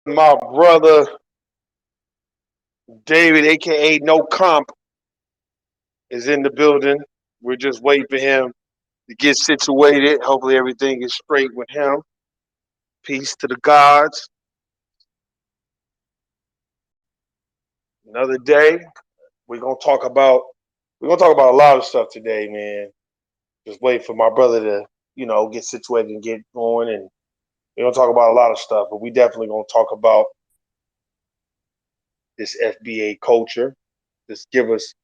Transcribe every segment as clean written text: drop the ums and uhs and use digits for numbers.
My brother David, aka No Comp, is in the building. We're just waiting for him to get situated. Hopefully, everything is straight with him. Peace to the gods. Another day. We're gonna talk about we're gonna talk about a lot of stuff today, man. Just wait for my brother to, get situated and get going, and we're gonna talk about a lot of stuff. But we definitely gonna talk about this FBA culture. Just give us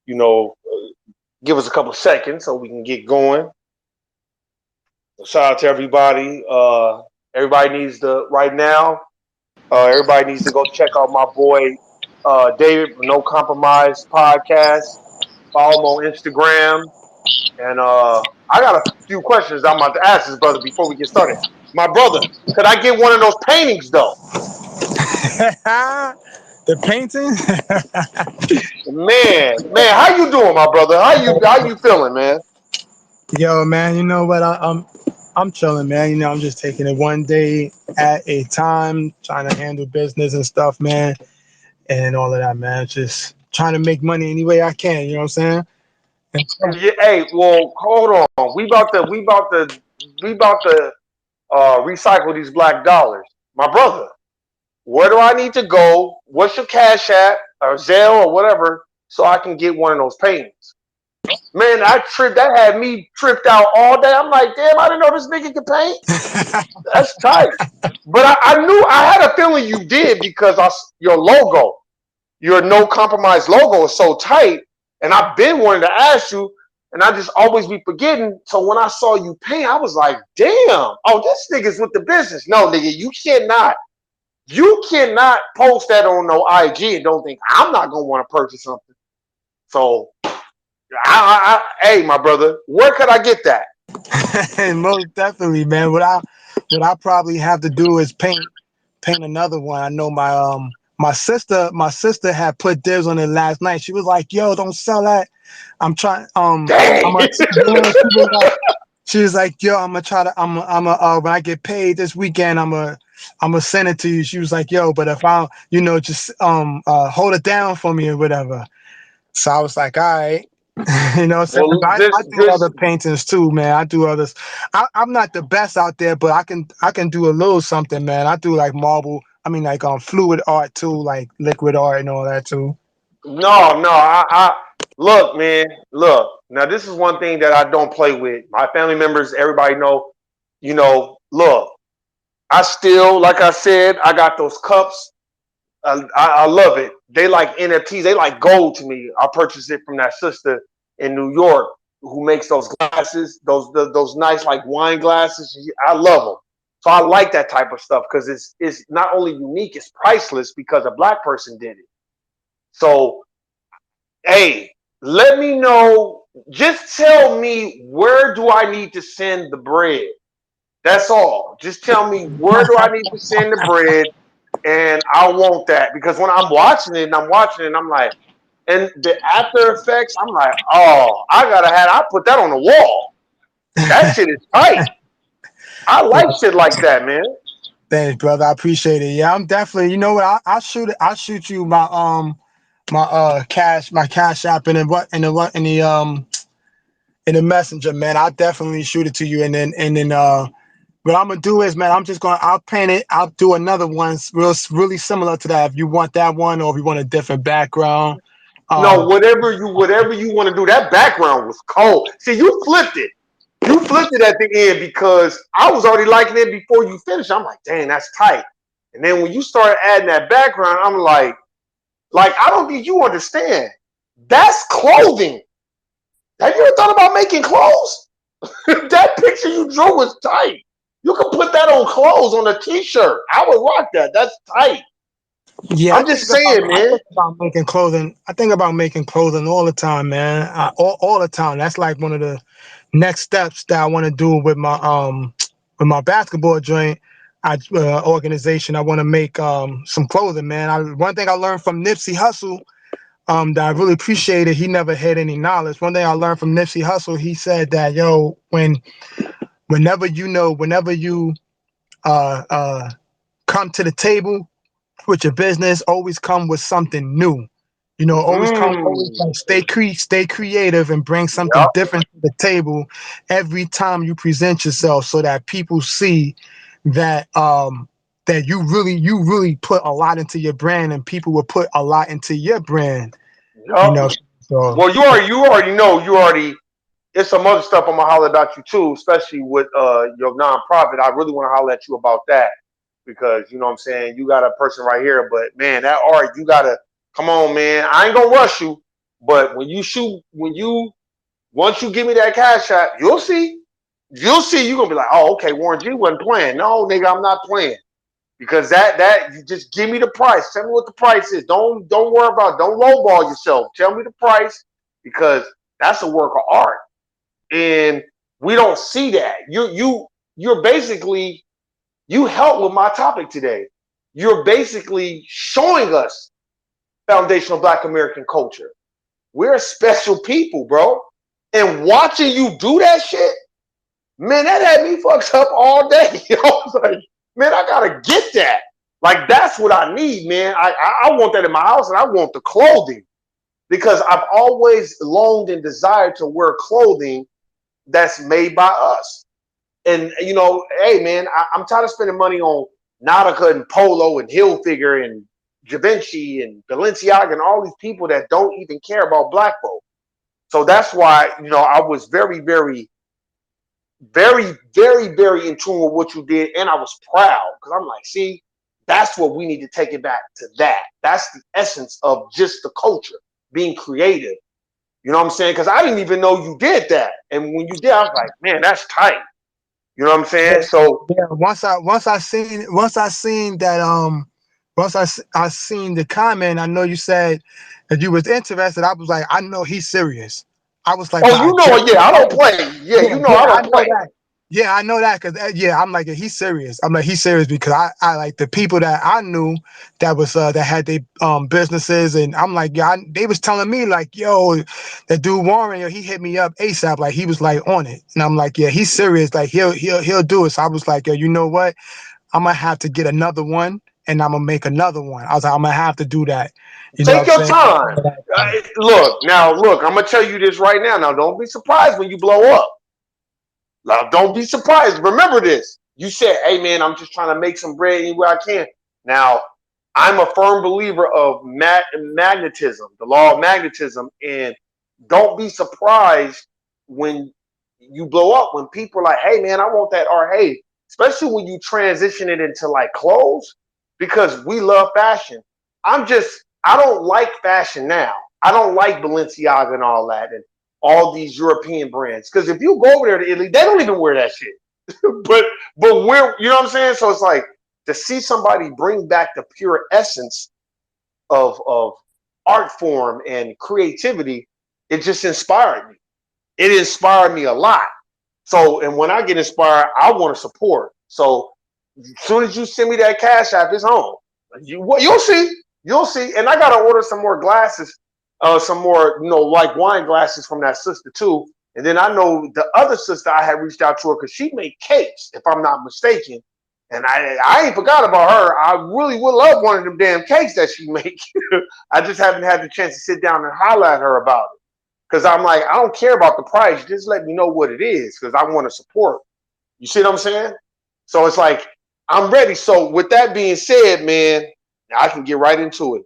a couple seconds so we can get going. Shout out to everybody. Everybody needs to right now. Everybody needs to go check out my boy David from No Compromise Podcast. Follow him on Instagram. And I got a few questions I'm about to ask this brother before we get started. My brother, could I get one of those paintings though? The painting? Man, how you doing, my brother? How you feeling, man? Yo, man, you know what? I'm chilling, man. I'm just taking it one day at a time, trying to handle business and stuff, man, and all of that, man. Just trying to make money any way I can. You know what I'm saying? Yeah, hey, well, hold on. We about to recycle these black dollars, my brother. Where do I need to go? What's your Cash App or Zelle or whatever so I can get one of those paintings? Man, that had me tripped out all day. I'm like, damn, I didn't know this nigga could paint. That's tight. But I knew I had a feeling you did because your logo, your No Compromise logo is so tight. And I've been wanting to ask you, and I just always be forgetting. So when I saw you paint, I was like, damn, oh, this nigga's with the business. No, nigga, you cannot post that on no IG and don't think I'm not gonna want to purchase something. So, hey, my brother, where could I get that? Most definitely, man. What I probably have to do is paint another one. I know my sister had put dibs on it last night. She was like, "Yo, don't sell that. I'm trying. Dang. She was like, "Yo, I'm gonna try to. When I get paid this weekend, I'm gonna send it to you." She was like, "Yo, but if I, just hold it down for me or whatever." So I was like, "All right." So Well, I do other paintings too, man. I do others. I'm not the best out there, but I can do a little something, man. I do like marble. I mean, like fluid art too, like liquid art and all that too. no. Look, man. Look. Now, this is one thing that I don't play with. My family members, everybody know. Look. I still, like I said, I got those cups. I love it. They like NFTs. They like gold to me. I purchased it from that sister in New York who makes those glasses, those nice like wine glasses. I love them. So I like that type of stuff because it's not only unique, it's priceless because a black person did it. So hey, let me know. Just tell me where do I need to send the bread. That's all. Just tell me where do I need to send the bread, and I want that because when I'm like, and the after effects, I'm like, oh, I put that on the wall. That shit is tight. I like shit like that, man. Thanks, brother. I appreciate it. Yeah, I'm definitely. You know what? I'll shoot it. I'll shoot you my cash app in the what in the messenger, man. I'll definitely shoot it to you, and then what I'm gonna do is, man, I'll paint it. I'll do another one really similar to that. If you want that one, or if you want a different background, No, whatever you want to do. That background was cold. See, you flipped it. You flipped it at the end because I was already liking it before you finished. I'm like, dang, that's tight. And then when you started adding that background, I'm like I don't think you understand. That's clothing. Have you ever thought about making clothes? That picture you drew was tight. You can put that on clothes on a t-shirt. I would rock that. That's tight. yeah, I'm just saying, I man. think about making clothing. I think about making clothing all the time, man. All the time. That's like one of the next steps that I want to do with my basketball joint organization. I want to make some clothing, man. One thing I learned from Nipsey Hussle, that I really appreciated. He never had any knowledge. One thing I learned from Nipsey Hussle, he said that, yo, whenever you uh come to the table, with your business, always come with something new. You know, always Mm. like stay creative and bring something Yep. different to the table every time you present yourself, so that people see that that you really put a lot into your brand, and people will put a lot into your brand. You Yep. know, so Well, you already know. It's some other stuff I'm gonna holler about you too, especially with your nonprofit. I really want to holler at you about that because you know what I'm saying. You got a person right here, but man, that art you gotta come on, man. I ain't gonna rush you, but when you once you give me that cash shot, you'll see. You'll see. You're gonna be like, oh, okay, Warren G wasn't playing. No, nigga, I'm not playing because that you just give me the price. Tell me what the price is. Don't worry about. Don't lowball yourself. Tell me the price because that's a work of art and we don't see that. You're basically you help with my topic today. You're basically showing us foundational Black American culture. We're special people, bro. And watching you do that shit, man, that had me fucked up all day. I was like, man, I gotta get that. Like that's what I need, man. I want that in my house, and I want the clothing because I've always longed and desired to wear clothing that's made by us. And you know, hey man, I'm tired of spending money on Nautica and Polo and Hilfiger and Givenchy and Balenciaga and all these people that don't even care about black folk. So that's why, you know, I was very in tune with what you did, and I was proud because I'm like, see, that's what we need to take it back to that. That's the essence of just the culture, being creative. You know what I'm saying? Because I didn't even know you did that. And when you did, I was like, man, that's tight. You know what I'm yeah, saying? So yeah. Once I seen the comment, I know you said that you was interested. I was like, I know he's serious. I was like, oh, but I you just know, yeah, I don't play. Yeah, yeah, you know, yeah, I I don't know play. that. Yeah, I know that because yeah, I'm like he's serious. I'm like he's serious because I like the people that I knew that was that had their businesses, and I'm like yeah, they was telling me like yo, that dude Warren, yo, he hit me up ASAP, like he was like on it, and I'm like yeah, he's serious, like he'll do it. So I was like yo, you know what, I'm gonna have to get another one, and I'm gonna make another one. I was like I'm gonna have to do that, you know what Take I'm your saying? time. Look, now, look, I'm gonna tell you this right now. Now, don't be surprised when you blow up. Now, don't be surprised. Remember this. You said, "Hey, man, I'm just trying to make some bread anywhere I can." Now, I'm a firm believer of magnetism, the law of magnetism, and don't be surprised when you blow up. When people are like, "Hey, man, I want that," or "Hey," especially when you transition it into like clothes, because we love fashion. I don't like fashion now. I don't like Balenciaga and all that, and all these European brands. Because if you go over there to Italy, they don't even wear that shit. but we're you know what I'm saying? So it's like to see somebody bring back the pure essence of art form and creativity, it just inspired me. It inspired me a lot. So and when I get inspired, I want to support. So as soon as you send me that cash app, it's home. You'll see. You'll see. And I gotta order some more glasses, some more, you know, like wine glasses from that sister too. And then I know the other sister I had reached out to her because she made cakes, if I'm not mistaken. And I ain't forgot about her. I really would love one of them damn cakes that she make. I just haven't had the chance to sit down and holler at her about it. Because I'm like, I don't care about the price. Just let me know what it is because I want to support. You see what I'm saying? So it's like I'm ready. So with that being said, man, I can get right into it.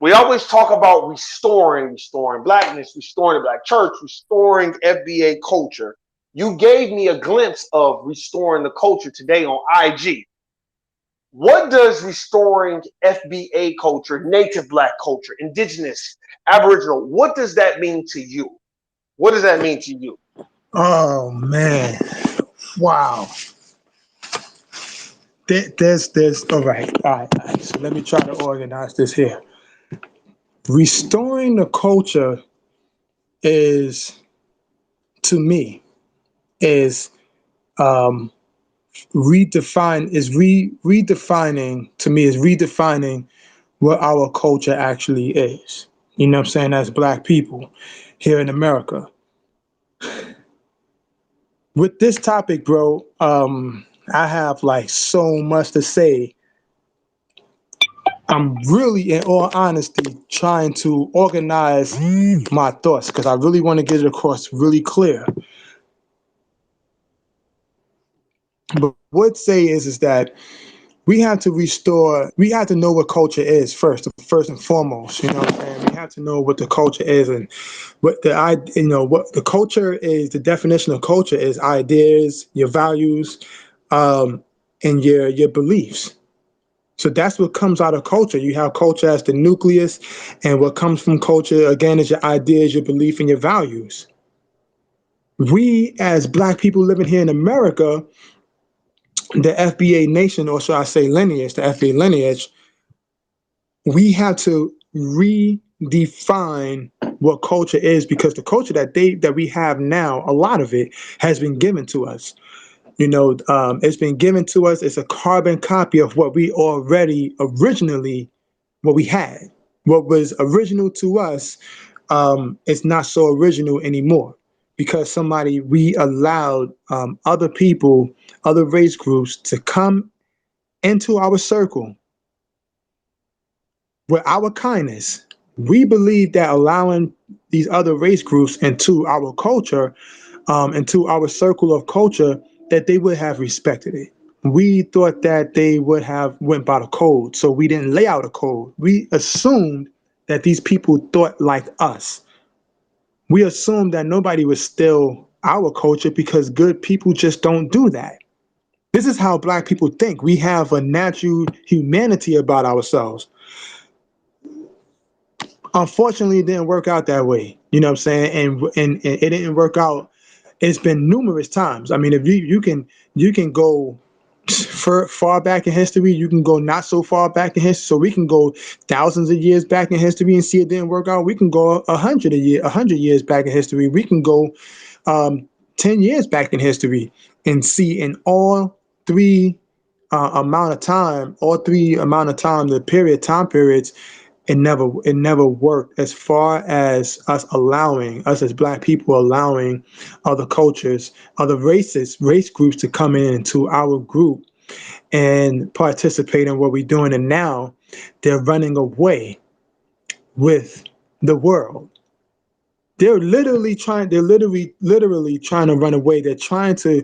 We always talk about restoring blackness, restoring the black church, restoring FBA culture. You gave me a glimpse of restoring the culture today on IG. What does restoring FBA culture, native black culture, indigenous, aboriginal, what does that mean to you? What does that mean to you? Oh man, wow. There's all right. So let me try to organize this here. Restoring the culture is to me is um redefining to me is redefining what our culture actually is. You know what I'm saying? As black people here in America. With this topic, bro, I have like so much to say I'm really, in all honesty, trying to organize my thoughts because I really want to get it across really clear. But what I would say is that we have to restore. We have to know what culture is first and foremost. You know what I'm saying? We have to know what the culture is and what the culture is. The definition of culture is ideas, your values, um, and your beliefs. So that's what comes out of culture. You have culture as the nucleus, and what comes from culture again is your ideas, your belief, and your values. We, as Black people living here in America, the FBA nation, or should I say lineage, the FBA lineage, we have to redefine what culture is because the culture that we have now, a lot of it has been given to us. It's been given to us. It's a carbon copy of what we already originally what we had. What was original to us is not so original anymore because we allowed other people, other race groups to come into our circle with our kindness. We believe that allowing these other race groups into our culture, into our circle of culture, that they would have respected it. We thought that they would have went by the code, so we didn't lay out a code. We assumed that these people thought like us. We assumed that nobody would steal our culture because good people just don't do that. This is how Black people think. We have a natural humanity about ourselves. Unfortunately, it didn't work out that way. You know what I'm saying? And it didn't work out. It's been numerous times. I mean, if you can go far back in history, you can go not so far back in history. So we can go thousands of years back in history and see it didn't work out. We can go 100 years back in history. We can go 10 years back in history and see in all three amount of time, the time periods, it never worked as far as us as Black people allowing other cultures, other race groups to come into our group and participate in what we're doing. And now they're running away with the world. They're literally trying to run away. They're trying to,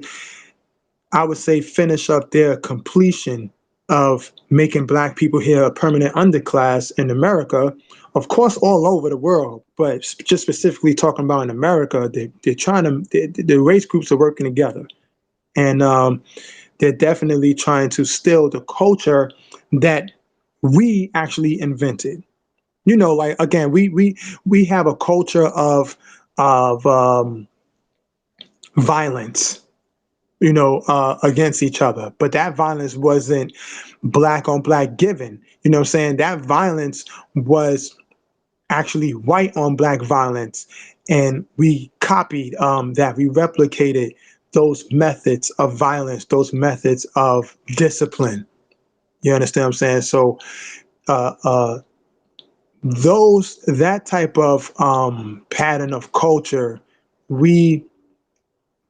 I would say, finish up their completion of making Black people here a permanent underclass in America. Of course, all over the world, but just specifically talking about in America, they're trying to, the race groups are working together. And they're definitely trying to steal the culture that we actually invented. Like again, we have a culture of violence, against each other. But that violence wasn't Black on Black given. You know what I'm saying? That violence was actually white on Black violence. And we copied that. We replicated those methods of violence, those methods of discipline. You understand what I'm saying? So uh, uh, that type of pattern of culture, we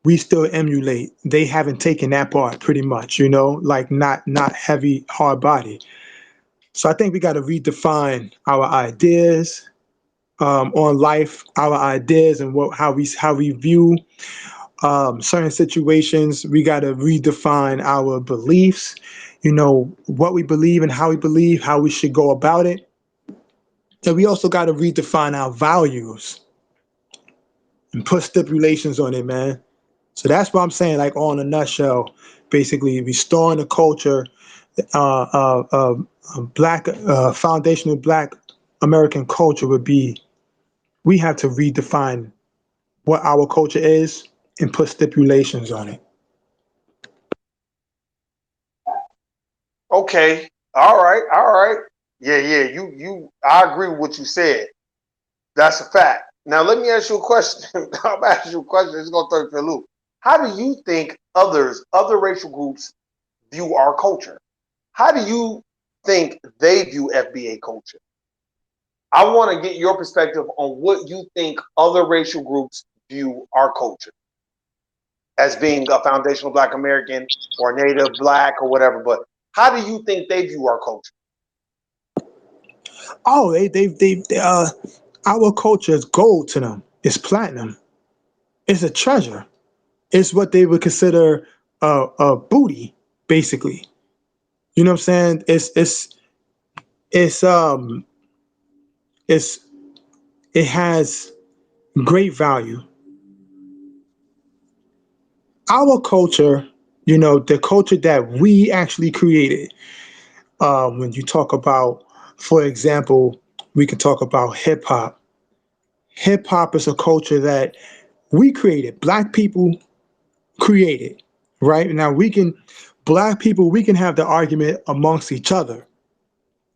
we still emulate. They haven't taken that part pretty much, like not heavy, hard body. So I think we got to redefine our ideas on life, our ideas and how we view certain situations. We got to redefine our beliefs, what we believe and how we believe, how we should go about it. And we also got to redefine our values and put stipulations on it, man. So that's what I'm saying, like all in a nutshell, basically restoring the culture, uh, uh, black, foundational Black American culture would be, we have to redefine what our culture is and put stipulations on it. Okay. All right. All right. Yeah, yeah. You. I agree with what you said. That's a fact. Now let me ask you a question. I'm asking you a question. It's gonna throw you for a loop. How do you think other racial groups view our culture? How do you think they view FBA culture? I want to get your perspective on what you think other racial groups view our culture as being a foundational Black American or Native Black or whatever. But how do you think they view our culture? Oh, our culture is gold to them. It's platinum. It's a treasure. It's what they would consider a booty, basically. You know what I'm saying? It's it's it has great value. Our culture, the culture that we actually created. When you talk about, for example, we can talk about hip hop. Hip hop is a culture that we created. Black people created. Right now, black people, we can have the argument amongst each other.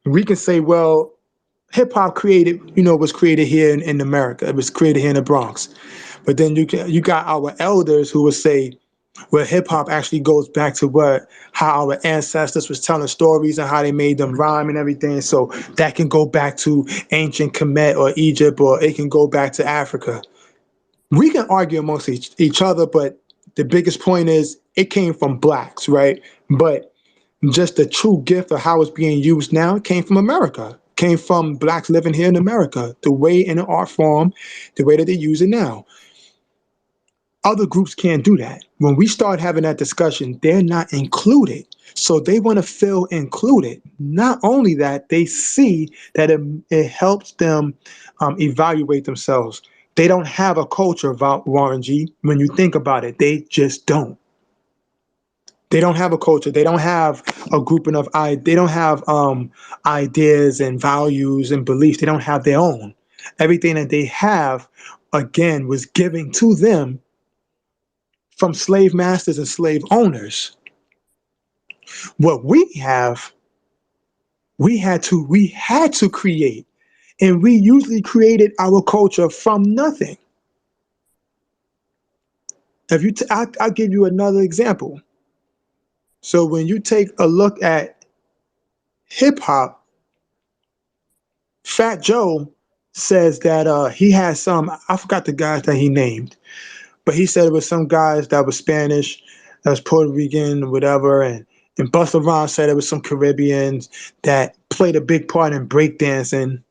We can say, well, hip hop was created here in America. It was created here in the Bronx. But then you got our elders who would say, well, hip hop actually goes back to how our ancestors was telling stories and how they made them rhyme and everything. So that can go back to ancient Kemet or Egypt, or it can go back to Africa. We can argue amongst each other, but the biggest point is it came from blacks, right? But just the true gift of how it's being used now came from America, came from blacks living here in America, the way in the art form, the way that they use it now. Other groups can't do that. When we start having that discussion, they're not included. So they want to feel included. Not only that, they see that it helps them evaluate themselves. They don't have a culture, Warren G. When you think about it, they just don't. They don't have a culture. They don't have a grouping of they don't have ideas and values and beliefs. They don't have their own. Everything that they have, again, was given to them from slave masters and slave owners. What we had to create, and we usually created our culture from nothing. I'll give you another example. So when you take a look at hip hop, Fat Joe says that he has some. I forgot the guys that he named, but he said it was some guys that was Spanish, that was Puerto Rican, whatever, and Busta Rhymes said it was some Caribbeans that played a big part in breakdancing.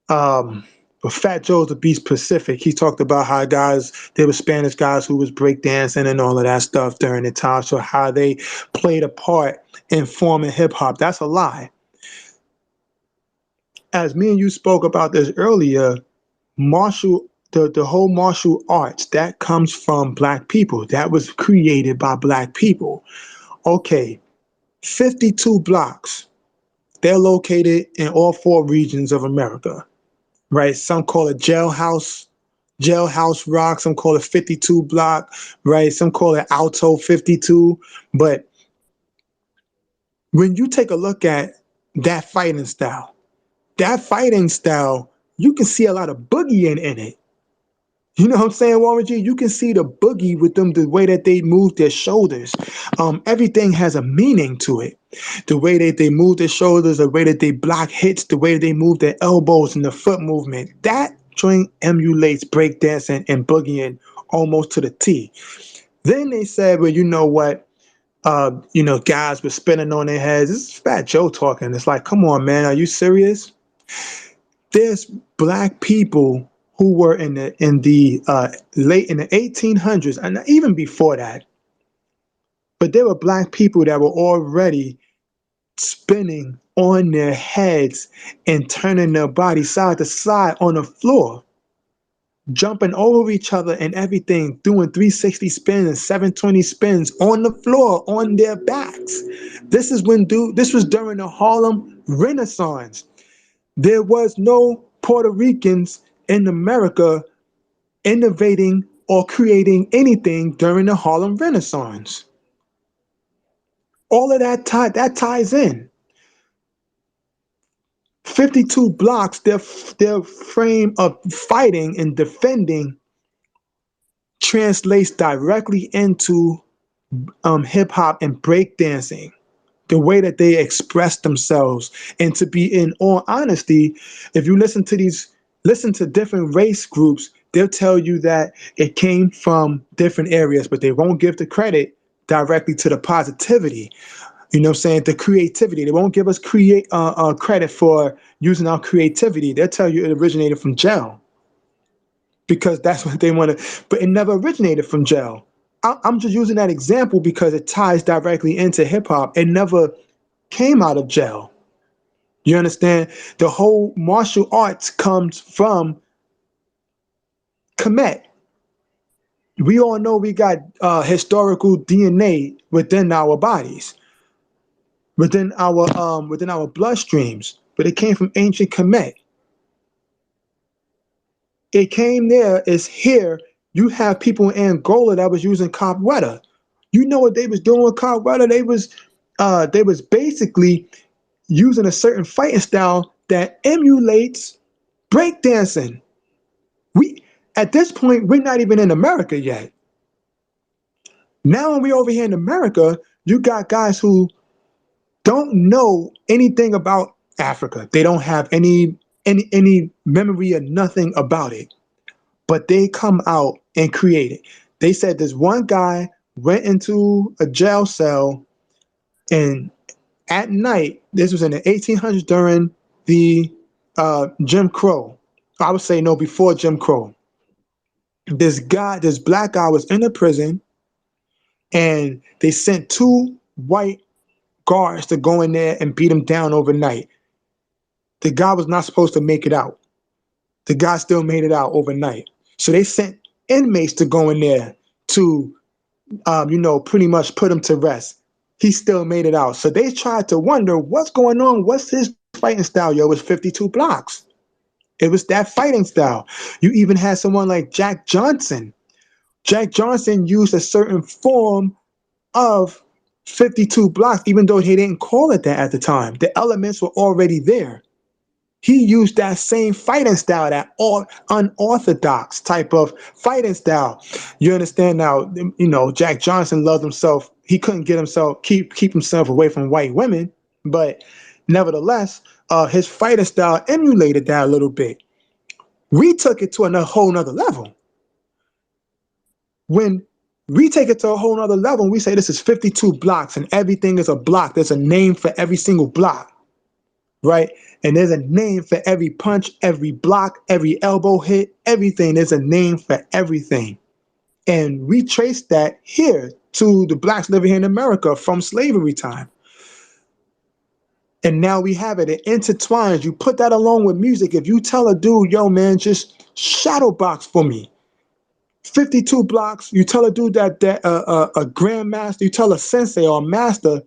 Um, but Fat Joe's to be specific, he talked about how there were Spanish guys who was breakdancing and all of that stuff during the time, so how they played a part in forming hip hop. That's a lie. As me and you spoke about this earlier, the whole martial arts that comes from black people. That was created by black people. Okay, 52 blocks. They're located in all four regions of America, right? Some call it jailhouse rock. Some call it 52 block, right? Some call it Alto 52. But when you take a look at that fighting style, you can see a lot of boogie in it. You know what I'm saying, Warren G? You can see the boogie with them, the way that they move their shoulders. Everything has a meaning to it. The way that they move their shoulders, the way that they block hits, the way they move their elbows and the foot movement. That joint emulates breakdancing and boogieing almost to the T. Then they said, well, you know what? Guys were spinning on their heads. This is Fat Joe talking. It's like, come on, man, are you serious? There's black people who were in the late in the 1800s and even before that, but there were black people that were already spinning on their heads and turning their body side to side on the floor, jumping over each other and everything, doing 360 spins and 720 spins on the floor on their backs. This was during the Harlem Renaissance. There was no Puerto Ricans in America innovating or creating anything during the Harlem Renaissance. All of that ties in. 52 blocks, their frame of fighting and defending translates directly into hip hop and breakdancing. The way that they express themselves, and to be in all honesty, if you listen to different race groups, they'll tell you that it came from different areas, but they won't give the credit directly to the positivity. You know what I'm saying? The creativity. They won't give us credit for using our creativity. They'll tell you it originated from jail because that's what they want to, but it never originated from jail. I'm just using that example because it ties directly into hip hop. It never came out of jail. You understand? The whole martial arts comes from Kemet. We all know we got historical DNA within our bodies, within our bloodstreams, but it came from ancient Kemet. It came there, it's here. You have people in Angola that was using capoeira. You know what they was doing with capoeira? They was basically using a certain fighting style that emulates breakdancing. We at this point we're not even in America yet. Now when we over here in America, you got guys who don't know anything about Africa. They don't have any memory or nothing about it. But they come out and create it. They said this one guy went into a jail cell and at night, this was in the 1800s during the Jim Crow. I would say no, before Jim Crow. This black guy was in the prison and they sent two white guards to go in there and beat him down overnight. The guy was not supposed to make it out. The guy still made it out overnight. So they sent inmates to go in there to, pretty much put him to rest. He still made it out. So they tried to wonder what's going on. What's his fighting style? Yo, it was 52 blocks. It was that fighting style. You even had someone like Jack Johnson. Jack Johnson used a certain form of 52 blocks, even though he didn't call it that at the time. The elements were already there. He used that same fighting style, that unorthodox type of fighting style. You understand now? Jack Johnson loved himself. He couldn't get himself keep himself away from white women, but nevertheless, his fighting style emulated that a little bit. We took it to a whole nother level. When we take it to a whole nother level, we say this is 52 blocks and everything is a block. There's a name for every single block. Right? And there's a name for every punch, every block, every elbow hit, everything. There's a name for everything. And we trace that here to the blacks living here in America from slavery time. And now we have it. It intertwines. You put that along with music. If you tell a dude, yo, man, just shadow box for me. 52 blocks. You tell a dude that a grandmaster, you tell a sensei or a master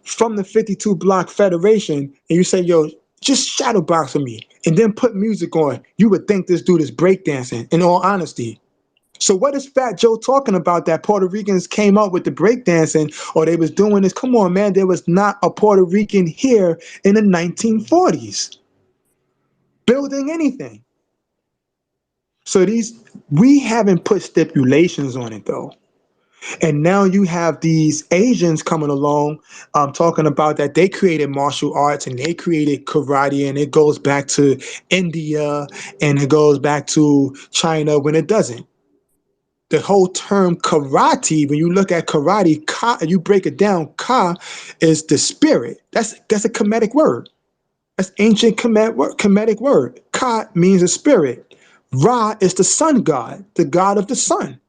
from the 52 block federation and you say, yo, just shadow box for me and then put music on, you would think this dude is breakdancing, in all honesty. So what is Fat Joe talking about that Puerto Ricans came up with the breakdancing or they was doing this? Come on, man, there was not a Puerto Rican here in the 1940s building anything. So we haven't put stipulations on it though. And now you have these Asians coming along, talking about that they created martial arts and they created karate, and it goes back to India and it goes back to China when it doesn't. The whole term karate, when you look at karate, ka, you break it down, ka is the spirit. That's a Kemetic word. That's ancient Kemetic word. Ka means a spirit. Ra is the sun god, the god of the sun.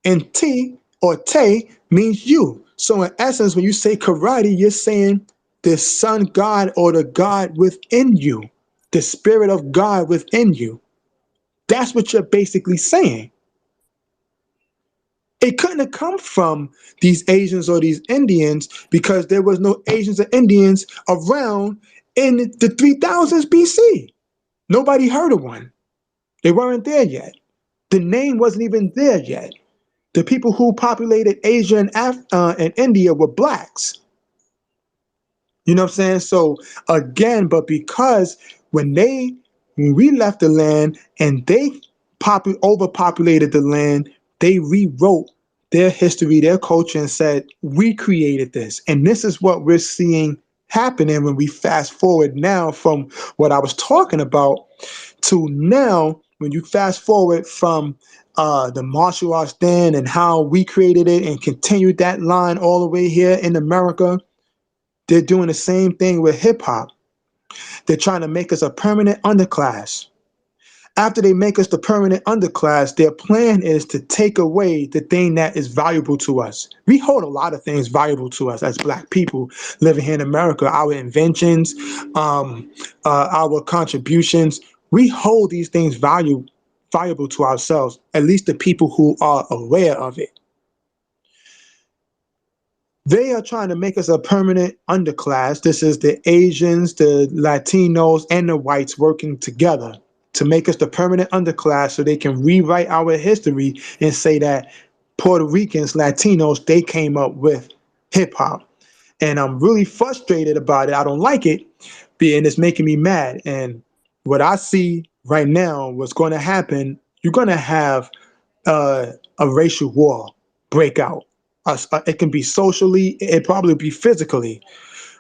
And T or Te means you. So in essence, when you say karate, you're saying the sun god or the God within you, the spirit of God within you. That's what you're basically saying. It couldn't have come from these Asians or these Indians because there was no Asians or Indians around in the 3000s BC. Nobody heard of one. They weren't there yet. The name wasn't even there yet. The people who populated Asia and India were blacks. You know what I'm saying? So again, but because when we left the land and they overpopulated the land, they rewrote their history, their culture, and said, we created this. And this is what we're seeing happening when we fast forward now from what I was talking about to now. when you fast forward from the martial arts then and how we created it and continued that line all the way here in America, they're doing the same thing with hip hop. They're trying to make us a permanent underclass. After they make us the permanent underclass, their plan is to take away the thing that is valuable to us. We hold a lot of things valuable to us as Black people living here in America. Our inventions, our contributions. We hold these things valuable to ourselves. At least the people who are aware of it. They are trying to make us a permanent underclass. This is the Asians, the Latinos, and the whites working together to make us the permanent underclass so they can rewrite our history and say that Puerto Ricans, Latinos, they came up with hip hop. And I'm really frustrated about it. I don't like it, and it's making me mad. And what I see right now, what's going to happen, you're going to have a racial war break out. It can be socially, it probably be physically.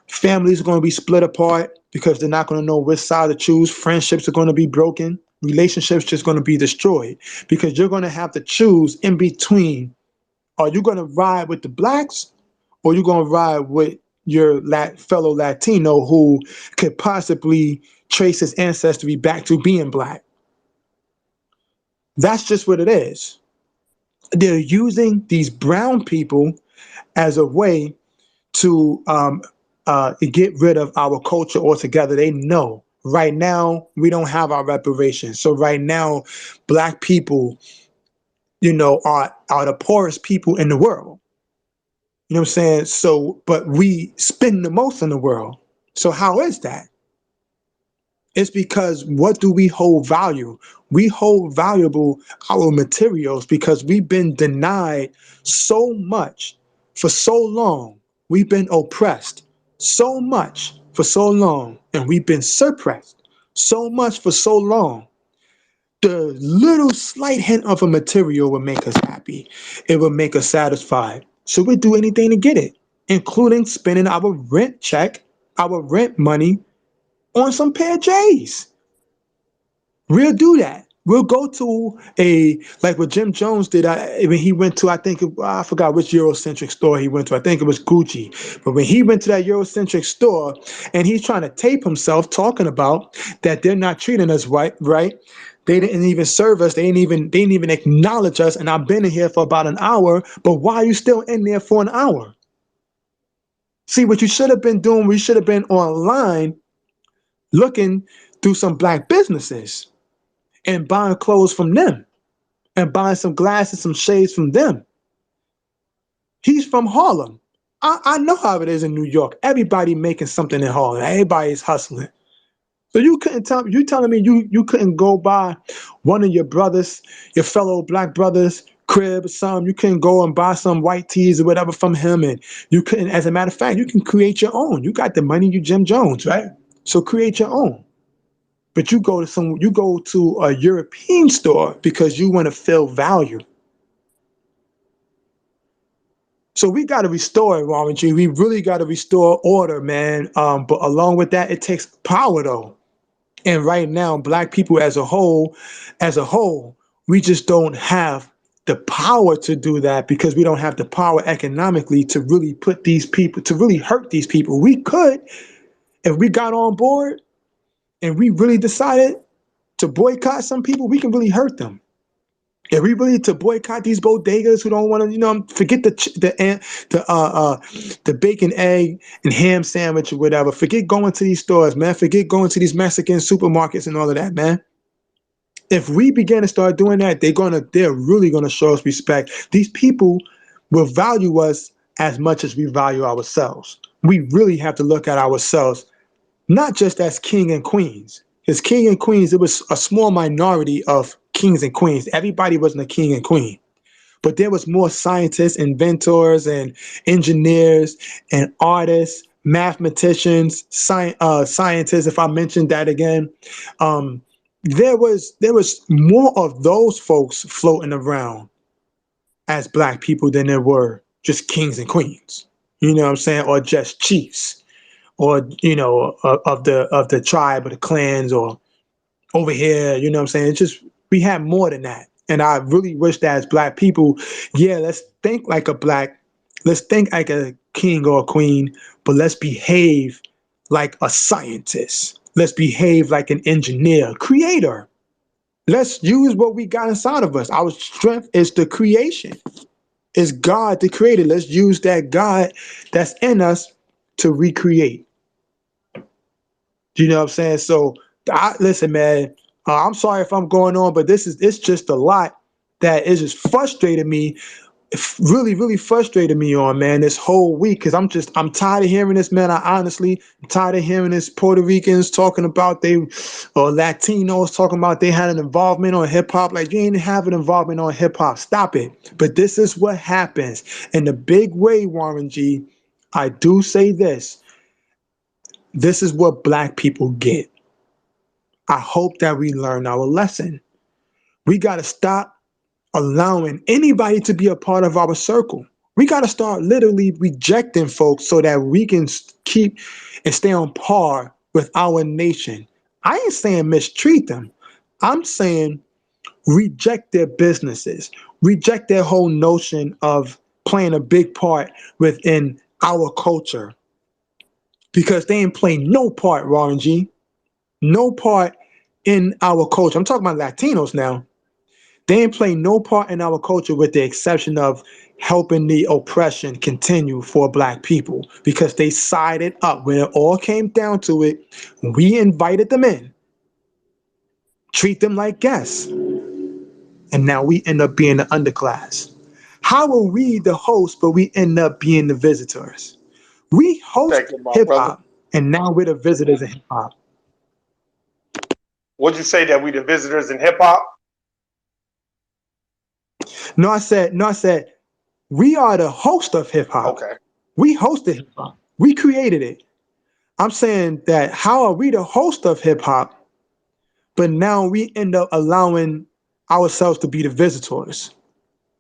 Families are going to be split apart because they're not going to know which side to choose. Friendships are going to be broken. Relationships just going to be destroyed because you're going to have to choose in between. Are you going to ride with the blacks or are you going to ride with your fellow Latino who could possibly trace his ancestry back to being black? That's just what it is. They're using these brown people as a way to get rid of our culture altogether. They know right now we don't have our reparations. So right now, Black people, are the poorest people in the world. You know what I'm saying? So, but we spend the most in the world. So how is that? It's because what do we hold value? We hold valuable our materials because we've been denied so much for so long. We've been oppressed so much for so long, and we've been suppressed so much for so long. The little slight hint of a material will make us happy. It will make us satisfied. So we do anything to get it, including spending our rent check, our rent money on some pair of J's. We'll do that. We'll go to like what Jim Jones did. When he went to, I forgot which Eurocentric store he went to. I think it was Gucci. But when he went to that Eurocentric store and he's trying to tape himself talking about that they're not treating us right. They didn't even serve us. They didn't even acknowledge us. And I've been in here for about an hour. But why are you still in there for an hour? See, what you should have been doing, we should have been online looking through some Black businesses and buying clothes from them and buying some glasses, some shades from them. He's from Harlem. I know how it is in New York. Everybody making something in Harlem. Everybody's hustling. So you telling me you couldn't go buy one of your brothers, your fellow Black brothers, crib or something. You couldn't go and buy some white tees or whatever from him. And you couldn't, as a matter of fact, you can create your own. You got the money, you Jim Jones, right? So create your own. But you go to a European store because you want to feel value. So we got to restore it, Warren G. We really got to restore order, man. But along with that, it takes power, though. And right now, Black people as a whole, we just don't have the power to do that because we don't have the power economically to really put these people, to really hurt these people. We could, if we got on board and we really decided to boycott some people, we can really hurt them. If we really to boycott these bodegas who don't want to, forget the bacon, egg, and ham sandwich or whatever. Forget going to these stores, man. Forget going to these Mexican supermarkets and all of that, man. If we begin to start doing that, they're really gonna show us respect. These people will value us as much as we value ourselves. We really have to look at ourselves not just as king and queens. Because king and queens, it was a small minority of kings and queens. Everybody wasn't a king and queen. But there was more scientists, inventors, and engineers, and artists, mathematicians, scientists, if I mentioned that again. Um, there was more of those folks floating around as Black people than there were just kings and queens. You know what I'm saying? Or just chiefs or of the tribe or the clans or over here, you know what I'm saying? It's just We have more than that. And I really wish that as black people, yeah, let's think like a king or a queen, but let's behave like a scientist. Let's behave like an engineer, creator. Let's use what we got inside of us. Our strength is the creation. It's God the creator. Let's use that God that's in us to recreate. Do you know what I'm saying? So listen, man. I'm sorry if I'm going on, but it's just a lot that is just frustrated me. Really, really frustrated me on, man, this whole week, because I'm tired of hearing this, man. I honestly am tired of hearing this Puerto Ricans talking about or Latinos talking about they had an involvement on hip hop. Like, you ain't have an involvement on hip hop. Stop it. But this is what happens in the big way, Warren G. I do say this. This is what black people get. I hope that we learn our lesson. We got to stop allowing anybody to be a part of our circle. We got to start literally rejecting folks so that we can keep and stay on par with our nation. I ain't saying mistreat them. I'm saying reject their businesses, reject their whole notion of playing a big part within our culture, because they ain't playing no part, Warren G. No part in our culture. I'm talking about Latinos now. They ain't play no part in our culture with the exception of helping the oppression continue for black people, because they sided up. When it all came down to it, we invited them in, treat them like guests, and now we end up being the underclass. How are we the host, but we end up being the visitors? We Thank host you, my hip brother. hop, and now we're the visitors in hip hop. Would you say that we the visitors in hip hop? No, I said, we are the host of hip hop. Okay. We hosted hip hop. We created it. I'm saying that how are we the host of hip hop, but now we end up allowing ourselves to be the visitors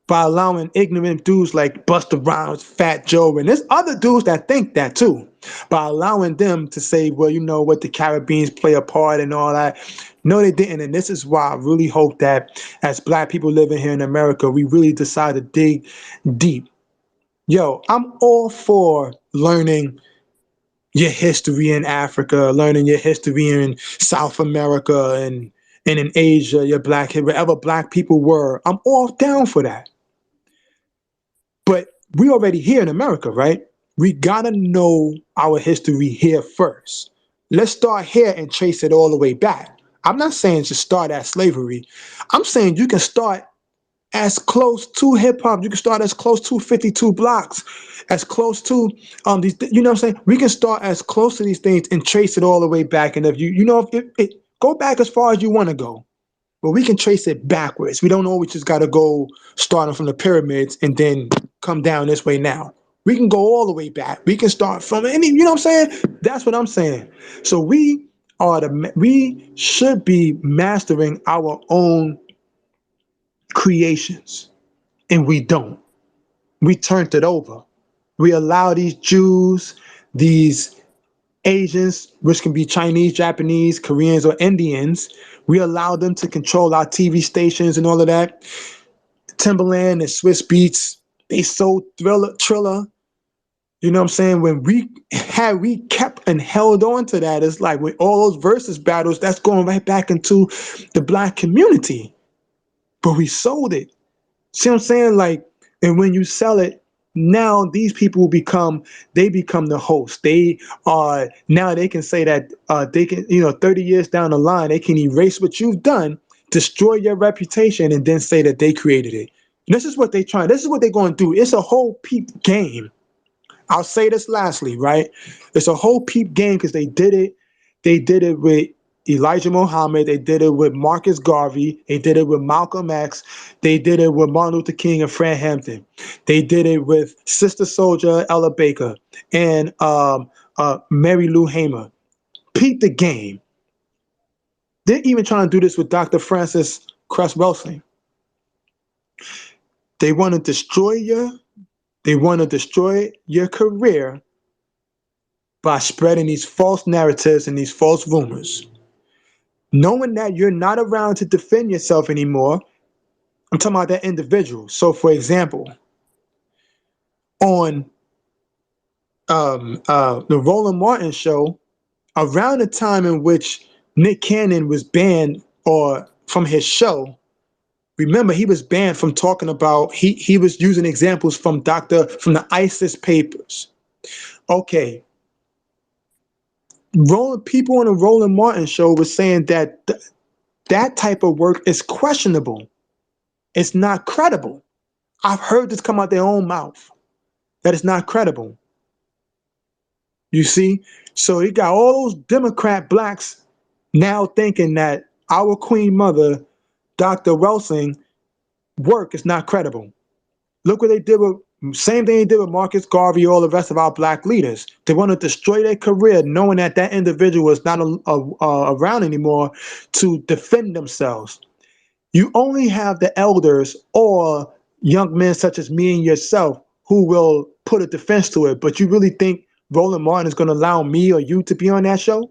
by allowing ignorant dudes like Busta Rhymes, Fat Joe, and there's other dudes that think that too, by allowing them to say, well, you know what, the Caribbeans play a part and all that. No, they didn't. And this is why I really hope that as black people living here in America, we really decide to dig deep. Yo, I'm all for learning your history in Africa, learning your history in South America and in Asia, your wherever black people were. I'm all down for that. But we already here in America, right? We gotta know our history here first. Let's start here and trace it all the way back. I'm not saying just start at slavery. I'm saying you can start as close to hip hop. You can start as close to 52 blocks, as close to these. You know what I'm saying? We can start as close to these things and trace it all the way back. And if if go back as far as you want to go, but we can trace it backwards. We don't always just got to go starting from the pyramids and then come down this way now. We can go all the way back. We can start from any. You know what I'm saying? That's what I'm saying. So we should be mastering our own creations, and we don't. We turned it over. We allow these Jews, these Asians, which can be Chinese, Japanese, Koreans, or Indians, we allow them to control our TV stations and all of that. Timberland and Swiss Beats, they sold Triller. You know what I'm saying? When we kept and held on to that, it's like with all those versus battles, that's going right back into the black community. But we sold it. See what I'm saying? Like, and when you sell it, now these people become the host. They are now they can say that they can, 30 years down the line, they can erase what you've done, destroy your reputation, and then say that they created it. And this is what this is what they're going to do. It's a whole peep game. I'll say this lastly, right? It's a whole peep game because they did it. They did it with Elijah Muhammad. They did it with Marcus Garvey. They did it with Malcolm X. They did it with Martin Luther King and Fred Hampton. They did it with Sister Soldier Ella Baker and Mary Lou Hamer. Peep the game. They're even trying to do this with Dr. Francis Cress Welsing. They want to destroy you. They want to destroy your career by spreading these false narratives and these false rumors. knowing that you're not around to defend yourself anymore. I'm talking about that individual. So, for example, on the Roland Martin show, around the time in which Nick Cannon was banned or from his show, remember he was banned from talking about, he was using examples from the ISIS papers. Okay, people on the Roland Martin show was saying that that type of work is questionable. It's not credible. I've heard this come out their own mouth, that it's not credible. You see? So you got all those Democrat blacks now thinking that our Queen Mother, Dr. Welsing, work is not credible. Look what they did with, same thing they did with Marcus Garvey, all the rest of our black leaders. They want to destroy their career knowing that that individual is not around anymore to defend themselves. You only have the elders or young men such as me and yourself who will put a defense to it. But you really think Roland Martin is going to allow me or you to be on that show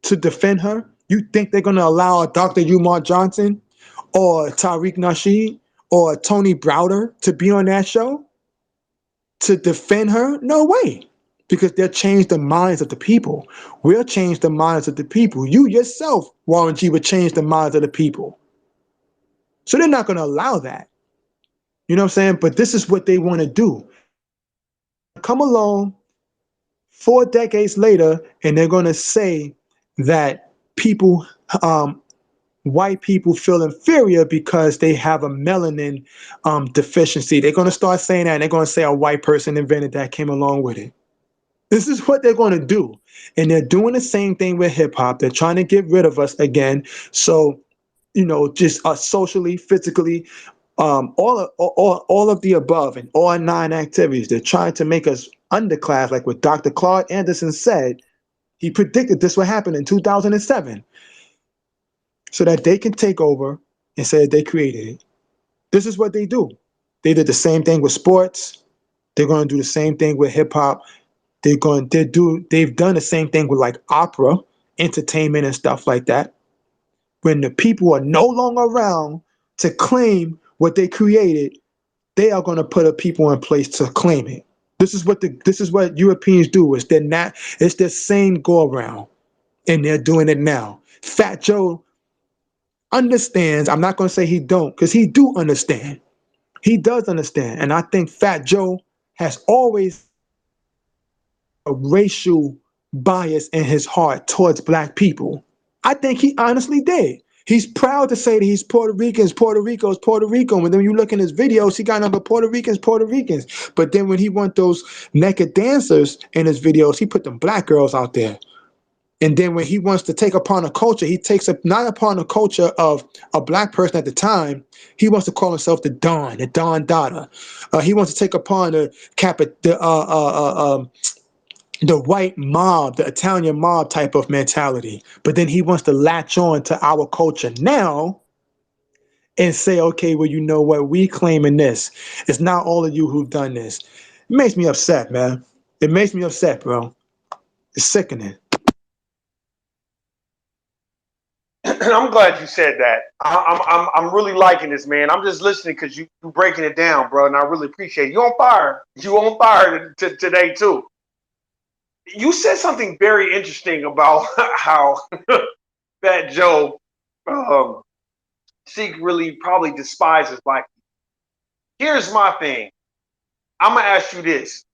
to defend her? You think they're going to allow Dr. Umar Johnson or Tariq Nasheed or Tony Browder to be on that show to defend her? No way. Because they'll change the minds of the people. We'll change the minds of the people. You yourself, Warren G, would change the minds of the people. So they're not going to allow that. You know what I'm saying? But this is what they want to do. Come along 4 decades later, and they're going to say that people, white people feel inferior because they have a melanin deficiency. They're going to start saying that, and they're going to say a white person invented that, came along with it. This is what they're going to do. And they're doing the same thing with hip hop. They're trying to get rid of us again. So, you know, just socially, physically, all of the above and all 9 activities. They're trying to make us underclass, like what Dr. Claude Anderson said. He predicted this would happen in 2007 so that they can take over and say that they created it. This is what they do. They did the same thing with sports. They're going to do the same thing with hip hop. They've done the same thing with like opera, entertainment and stuff like that. When the people are no longer around to claim what they created, they are going to put people in place to claim it. This is what Europeans do. It's the same go around, and they're doing it now. Fat Joe understands. I'm not going to say he don't, because he do understand. He does understand, and I think Fat Joe has always a racial bias in his heart towards black people. I think he honestly did. He's proud to say that he's Puerto Ricans, Puerto Rico's Puerto Rico. And then when you look in his videos, he got number Puerto Ricans, Puerto Ricans. But then when he want those naked dancers in his videos, he put them black girls out there. And then when he wants to take upon a culture, he takes up not upon a culture of a black person at the time. He wants to call himself the Don Dada. He wants to take upon the white mob, the Italian mob type of mentality. But then he wants to latch on to our culture now and say, okay, well, you know what? We claiming this. It's not all of you who've done this. It makes me upset, man. It makes me upset, bro. It's sickening. I'm glad you said that. I'm really liking this, man. I'm just listening because you breaking it down, bro, and I really appreciate it. You on fire. You on fire today too. You said something very interesting about how Fat Joe secretly probably despises black people. Here's my thing. I'm gonna ask you this.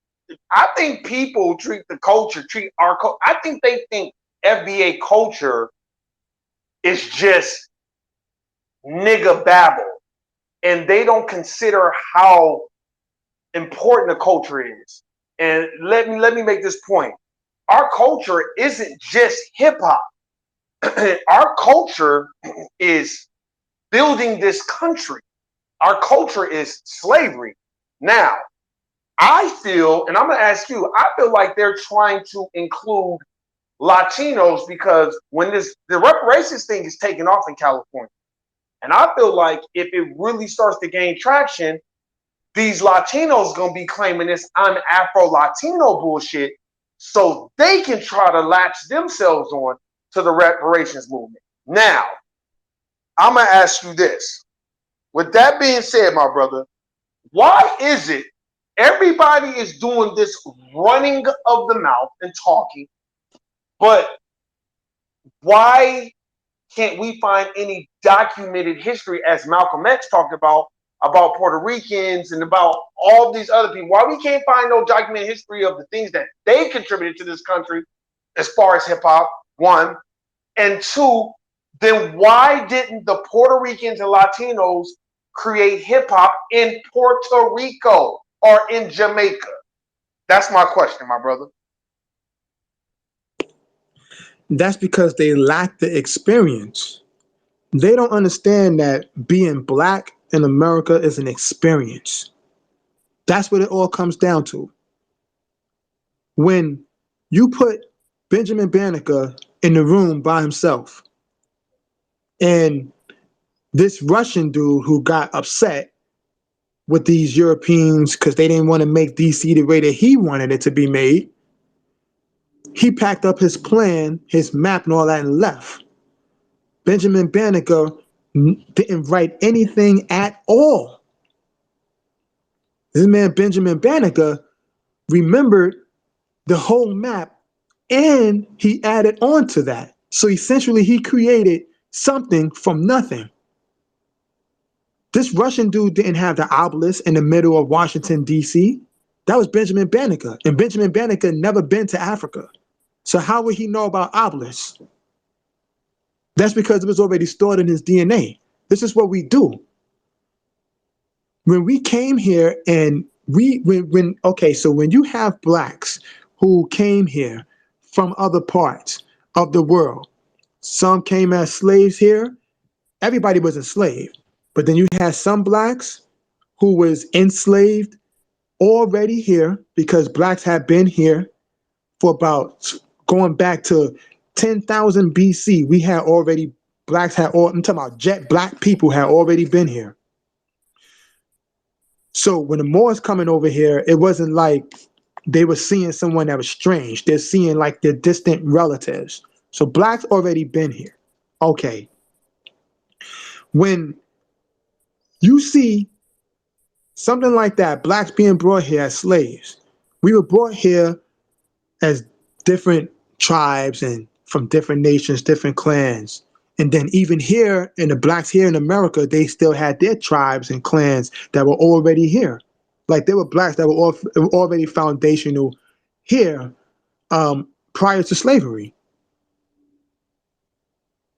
I think people treat our culture. I think they think FBA culture is just nigga babble, and they don't consider how important the culture is. And let me make this point. Our culture isn't just hip hop. Our culture is building this country. Our culture is slavery. Now, I feel, and I'm going to ask you, I feel like they're trying to include Latinos because when the reparations thing is taking off in California, and I feel like if it really starts to gain traction, these Latinos going to be claiming this I'm Afro-Latino bullshit so they can try to latch themselves on to the reparations movement. Now, I'm gonna ask you this. With that being said, my brother, why is it everybody is doing this running of the mouth and talking, but why can't we find any documented history, as Malcolm X talked about Puerto Ricans and about all these other people? Why we can't find no documented history of the things that they contributed to this country as far as hip hop, one, and two, then why didn't the Puerto Ricans and Latinos create hip hop in Puerto Rico or in Jamaica? That's my question, my brother. That's because they lack the experience. They don't understand that being black in America is an experience. That's what it all comes down to. When you put Benjamin Banneker in the room by himself, and this Russian dude who got upset with these Europeans because they didn't want to make DC the way that he wanted it to be made, he packed up his plan, his map, and all that and left. Benjamin Banneker didn't write anything at all. This man, Benjamin Banneker, remembered the whole map and he added on to that. So essentially, he created something from nothing. This Russian dude didn't have the obelisk in the middle of Washington, D.C. That was Benjamin Banneker. And Benjamin Banneker never been to Africa. So how would he know about obelisks? That's because it was already stored in his DNA. This is what we do. When we came here and when you have blacks who came here from other parts of the world, some came as slaves here. Everybody was enslaved. But then you had some blacks who was enslaved already here because blacks had been here for about going back to 10,000 BC. We had already, blacks had all, I'm talking about jet black people had already been here. So when the Moors coming over here, it wasn't like they were seeing someone that was strange. They're seeing like their distant relatives. So blacks already been here. Okay. When you see something like that, blacks being brought here as slaves, we were brought here as different tribes and from different nations, different clans. And then even here in the blacks here in America, they still had their tribes and clans that were already here. Like there were blacks that were already foundational here prior to slavery.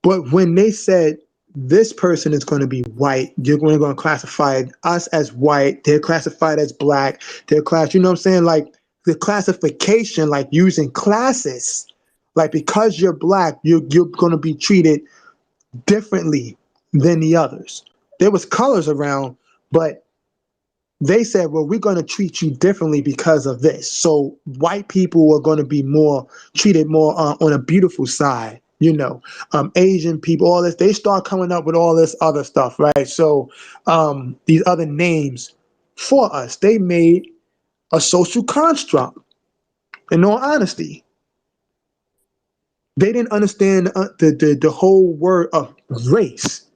But when they said this person is going to be white, you're going to classify us as white, they're classified as black, they're class, you know what I'm saying? Like the classification, like using classes, like because you're black, you're going to be treated differently than the others. There was colors around, but they said, well, we're going to treat you differently because of this. So white people are going to be more treated more on a beautiful side, you know, Asian people, all this, they start coming up with all this other stuff, right? So these other names for us, they made a social construct, in all honesty. They didn't understand the whole word of race.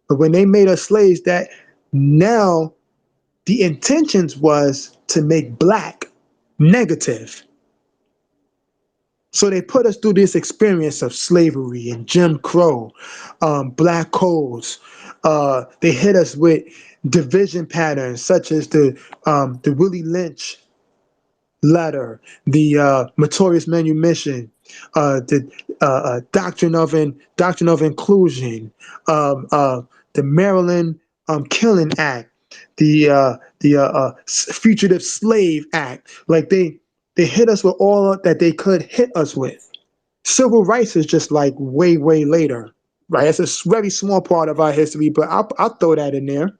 But when they made us slaves, that now the intentions was to make black negative. So they put us through this experience of slavery and Jim Crow, black codes. They hit us with division patterns such as the Willie Lynch letter, the Notorious Manumission, the doctrine of inclusion, the Maryland Killing Act, the Fugitive Slave Act. Like they hit us with all that they could hit us with. Civil rights is just like way later, right? It's a very small part of our history, but I'll throw that in there.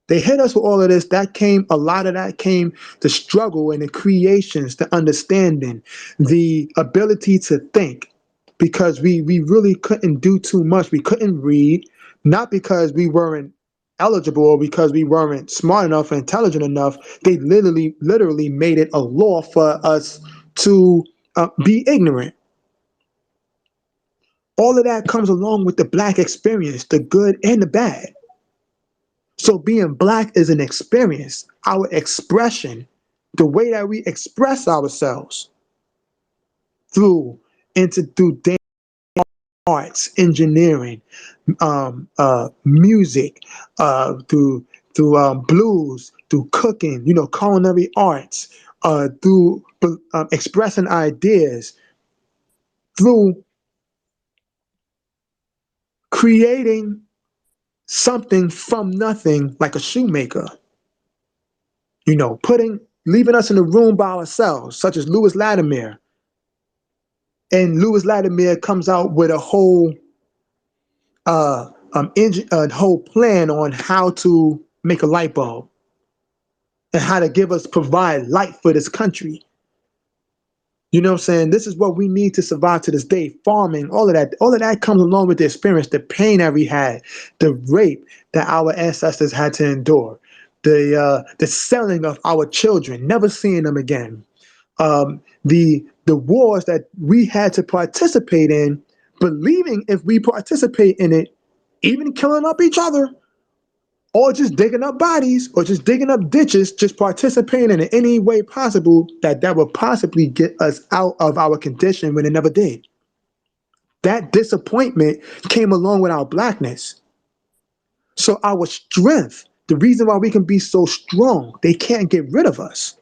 They hit us with all of this. A lot of that came the struggle and the creations, the understanding, the ability to think, because we really couldn't do too much. We couldn't read, not because we weren't eligible or because we weren't smart enough or intelligent enough. They literally made it a law for us to be ignorant. All of that comes along with the Black experience, the good and the bad. So being Black is an experience, our expression, the way that we express ourselves through through arts, engineering, music, through blues, through cooking, culinary arts, through expressing ideas, through creating something from nothing, like a shoemaker. Leaving us in a room by ourselves, such as Lewis Latimer, and Lewis Latimer comes out with a whole plan on how to make a light bulb and how to provide light for this country. You know what I'm saying? This is what we need to survive to this day. Farming, all of that. All of that comes along with the experience, the pain that we had, the rape that our ancestors had to endure, the selling of our children, never seeing them again. The wars that we had to participate in, believing if we participate in it, even killing up each other, or just digging up bodies, or just digging up ditches, just participating in any way possible that would possibly get us out of our condition when it never did. That disappointment came along with our Blackness. So our strength, the reason why we can be so strong, they can't get rid of us.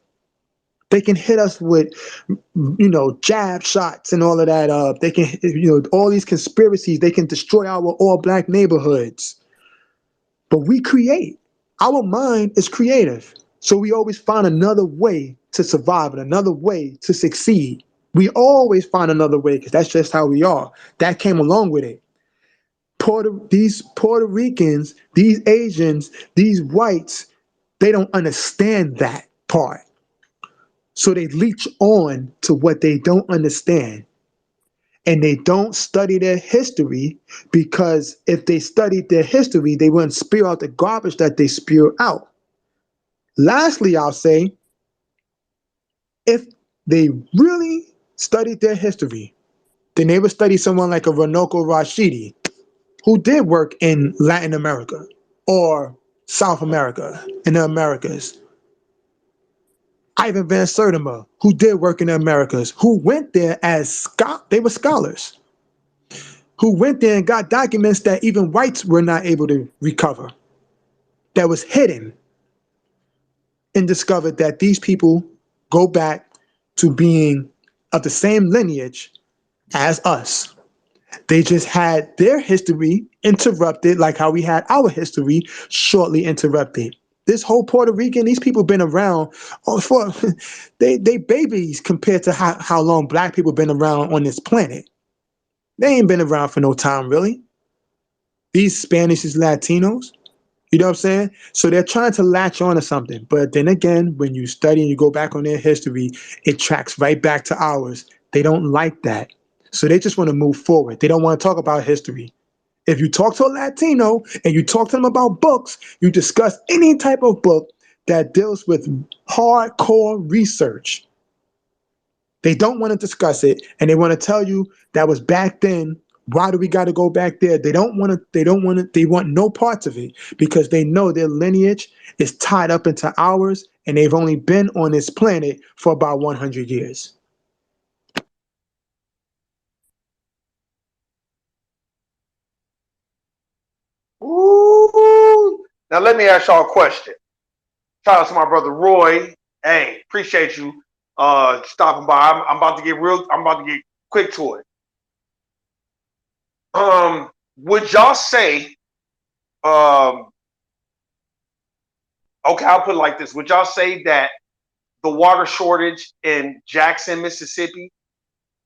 They can hit us with, jab shots and all of that. They can, all these conspiracies. They can destroy our all Black neighborhoods. But we create. Our mind is creative. So we always find another way to survive and another way to succeed. We always find another way because that's just how we are. That came along with it. These Puerto Ricans, these Asians, these whites, they don't understand that part. So they leech on to what they don't understand. And they don't study their history, because if they studied their history, they wouldn't spew out the garbage that they spew out. Lastly, I'll say, if they really studied their history, then they would study someone like a Runoko Rashidi, who did work in Latin America or South America, in the Americas. Ivan Van Sertima, who did work in the Americas, who went there they were scholars, who went there and got documents that even whites were not able to recover, that was hidden, and discovered that these people go back to being of the same lineage as us. They just had their history interrupted, like how we had our history shortly interrupted. This whole Puerto Rican, these people been around for they babies compared to how long Black people been around on this planet. They ain't been around for no time, really. These Spanish is Latinos. You know what I'm saying? So they're trying to latch on to something. But then again, when you study and you go back on their history, it tracks right back to ours. They don't like that. So they just want to move forward. They don't want to talk about history. If you talk to a Latino and you talk to them about books, you discuss any type of book that deals with hardcore research. They don't want to discuss it, and they want to tell you that was back then. Why do we got to go back there? They don't want to, they want no parts of it, because they know their lineage is tied up into ours, and they've only been on this planet for about 100 years. Ooh. Now let me ask y'all a question. Shout out to my brother Roy. Hey, appreciate you stopping by. I'm about to get quick to it. Would y'all say, um, okay, I'll put it like this. Would y'all say that the water shortage in Jackson, Mississippi,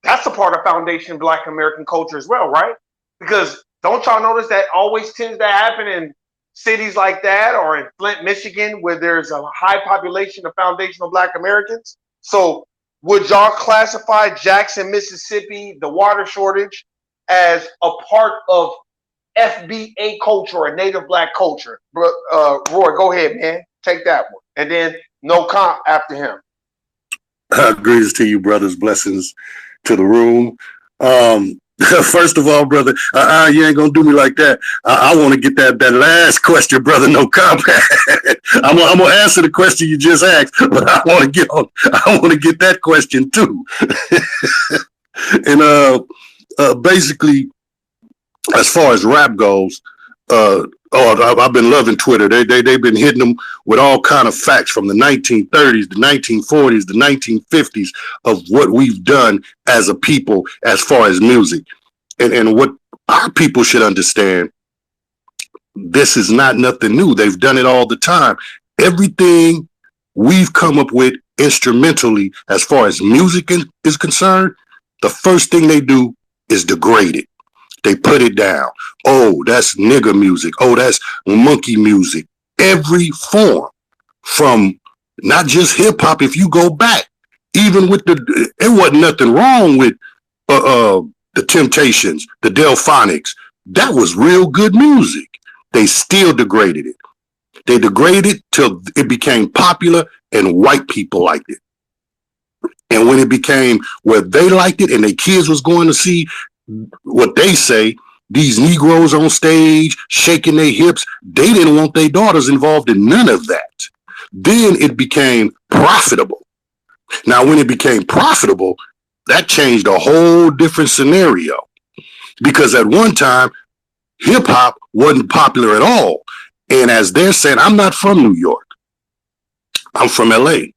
that's a part of foundation Black American culture as well, right? Because don't y'all notice that always tends to happen in cities like that, or in Flint, Michigan, where there's a high population of foundational Black Americans? So would y'all classify Jackson, Mississippi, the water shortage, as a part of FBA culture or Native Black culture? Roy, go ahead, man. Take that one. And then no comp after him. Greetings to you, brothers. Blessings to the room. First of all, brother, you ain't gonna do me like that. I want to get that last question, brother. No comment. I'm gonna answer the question you just asked, but I want to get on. I want to get that question too. And basically, as far as rap goes, I've been loving Twitter. They've been hitting them with all kind of facts from the 1930s, the 1940s, the 1950s of what we've done as a people as far as music. And what our people should understand, this is not nothing new. They've done it all the time. Everything we've come up with instrumentally as far as music is concerned, the first thing they do is degrade it. They put it down. Oh, that's nigger music. Oh, that's monkey music. Every form, from not just hip hop. If you go back, even with it wasn't nothing wrong with the Temptations, the Delphonics. That was real good music. They still degraded it. They degraded it till it became popular and white people liked it. And when it became where they liked it and their kids was going to see what they say, these Negroes on stage shaking their hips, they didn't want their daughters involved in none of that. Then it became profitable. Now, when it became profitable, that changed a whole different scenario. Because at one time, hip hop wasn't popular at all. And as they're saying, I'm not from New York. I'm from LA.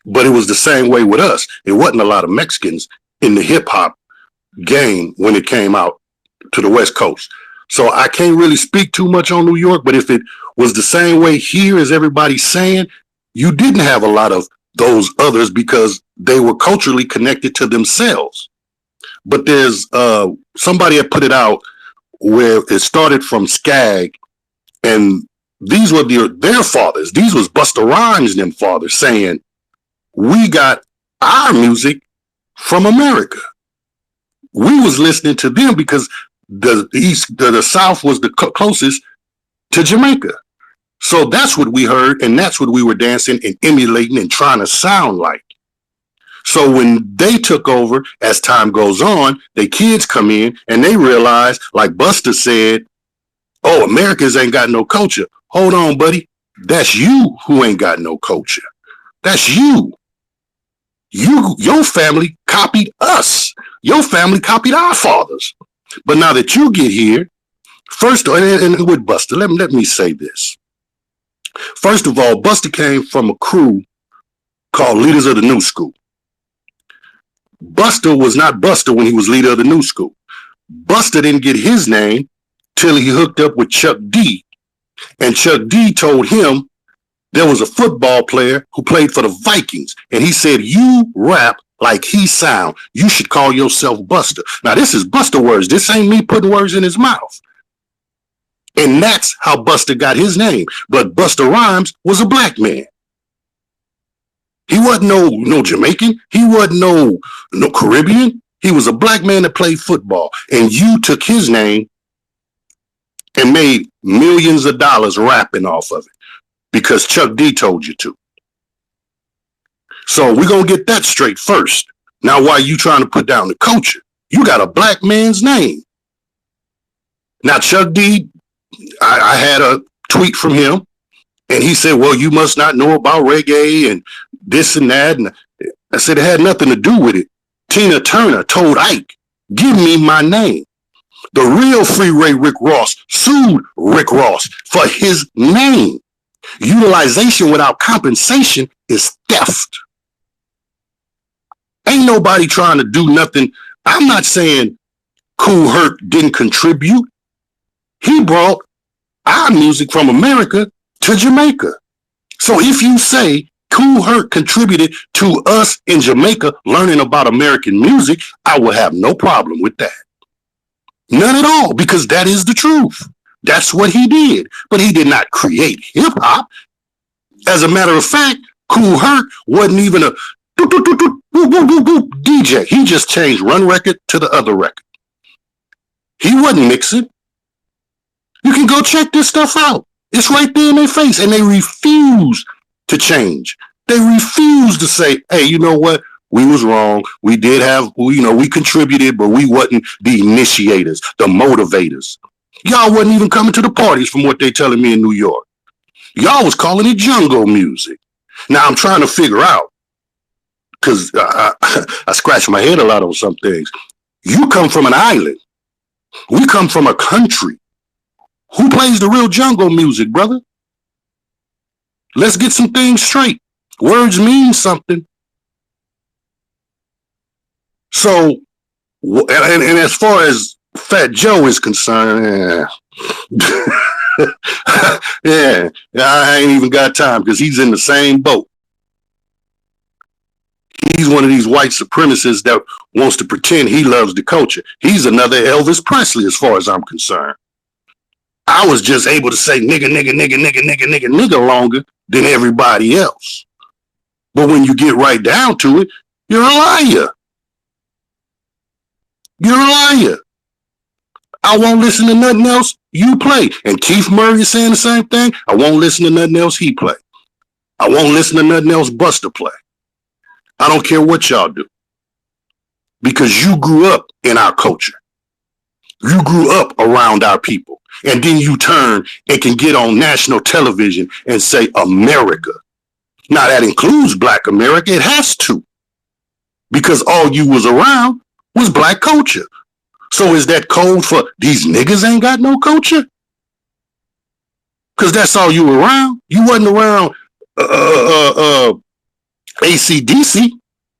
But it was the same way with us. It wasn't a lot of Mexicans in the hip hop game when it came out to the West Coast. So I can't really speak too much on New York, but if it was the same way here as everybody's saying, you didn't have a lot of those others because they were culturally connected to themselves. But there's somebody that put it out where it started from Skag, and these were their fathers. These was Busta Rhymes and them fathers saying, we got our music from America. We was listening to them because the South was the closest to Jamaica. So that's what we heard, and that's what we were dancing and emulating and trying to sound like. So when they took over, as time goes on, the kids come in and they realize, like Busta said, oh, Americans ain't got no culture. Hold on, buddy. That's you who ain't got no culture. That's you. Your family copied us. Your family copied our fathers. But now that you get here, first, and with Busta, let me say this. First of all, Busta came from a crew called Leaders of the New School. Busta was not Busta when he was leader of the New School. Busta didn't get his name till he hooked up with Chuck D. And Chuck D told him there was a football player who played for the Vikings. And he said, you rap like he sound. You should call yourself Busta. Now, this is Busta words. This ain't me putting words in his mouth. And that's how Busta got his name. But Busta Rhymes was a black man. He wasn't no Jamaican. He wasn't no Caribbean. He was a black man that played football. And you took his name and made millions of dollars rapping off of it because Chuck D told you to. So we're going to get that straight first. Now, why you trying to put down the culture? You got a black man's name. Now, Chuck D, I had a tweet from him, and he said, well, you must not know about reggae and this and that. And I said, it had nothing to do with it. Tina Turner told Ike, give me my name. The real Freeway Rick Ross sued Rick Ross for his name. Utilization without compensation is theft. Ain't nobody trying to do nothing. I'm not saying Kool Herc didn't contribute. He brought our music from America to Jamaica. So if you say Kool Herc contributed to us in Jamaica learning about American music, I will have no problem with that. None at all, because that is the truth. That's what he did. But he did not create hip hop. As a matter of fact, Kool Herc wasn't even a DJ. He just changed one record to the other record. He wasn't mixing. You can go check this stuff out. It's right there in their face. And they refuse to change. They refuse to say, hey, you know what? We was wrong. We did have, we contributed, but we wasn't the initiators, the motivators. Y'all wasn't even coming to the parties from what they telling me in New York. Y'all was calling it jungle music. Now I'm trying to figure out, because I scratch my head a lot on some things. You come from an island. We come from a country. Who plays the real jungle music, brother? Let's get some things straight. Words mean something. So, and as far as Fat Joe is concerned, yeah, I ain't even got time because he's in the same boat. He's one of these white supremacists that wants to pretend he loves the culture. He's another Elvis Presley as far as I'm concerned. I was just able to say nigga, nigga, nigga, nigga, nigga, nigga, nigga longer than everybody else. But when you get right down to it, you're a liar. You're a liar. I won't listen to nothing else you play. And Keith Murray is saying the same thing. I won't listen to nothing else he play. I won't listen to nothing else Buster play. I don't care what y'all do. Because you grew up in our culture. You grew up around our people. And then you turn and can get on national television and say America. Now that includes Black America. It has to. Because all you was around was Black culture. So is that code for these niggas ain't got no culture? Because that's all you were around. You wasn't around AC/DC.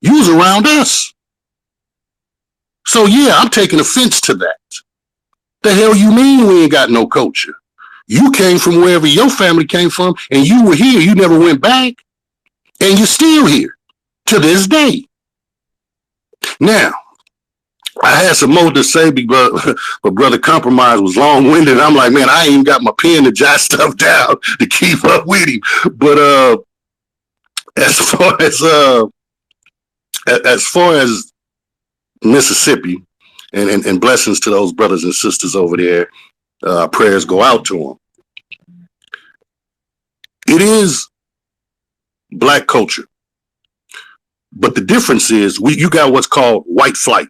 You was around us. So yeah, I'm taking offense to that. The hell you mean we ain't got no culture? You came from wherever your family came from, and you were here. You never went back, and you're still here to this day. Now, I had some more to say, but Brother Compromise was long-winded. I'm like, man, I ain't even got my pen to jot stuff down to keep up with him. But as far as Mississippi, and blessings to those brothers and sisters over there, prayers go out to them. It is Black culture, but the difference is you got what's called white flight.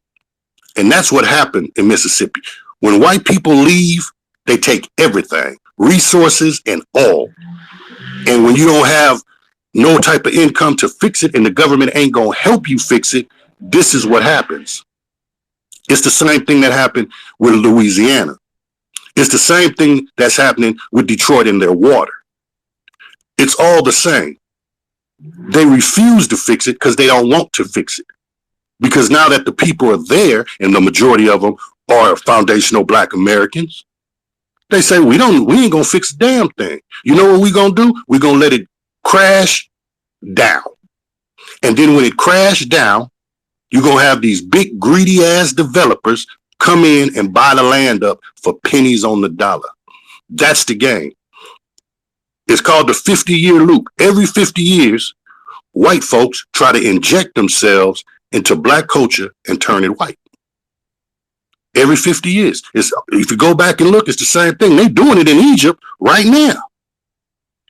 And that's what happened in Mississippi. When white people leave, they take everything, resources and all. And when you don't have no type of income to fix it and the government ain't going to help you fix it, this is what happens. It's the same thing that happened with Louisiana. It's the same thing that's happening with Detroit and their water. It's all the same. They refuse to fix it because they don't want to fix it. Because now that the people are there, and the majority of them are foundational Black Americans, they say, we ain't gonna fix a damn thing. You know what we gonna do? We're gonna let it crash down. And then when it crashed down, you're gonna have these big greedy ass developers come in and buy the land up for pennies on the dollar. That's the game. It's called the 50-year loop. Every 50 years, white folks try to inject themselves into Black culture and turn it white. Every 50 years. If you go back and look, it's the same thing. They're doing it in Egypt right now.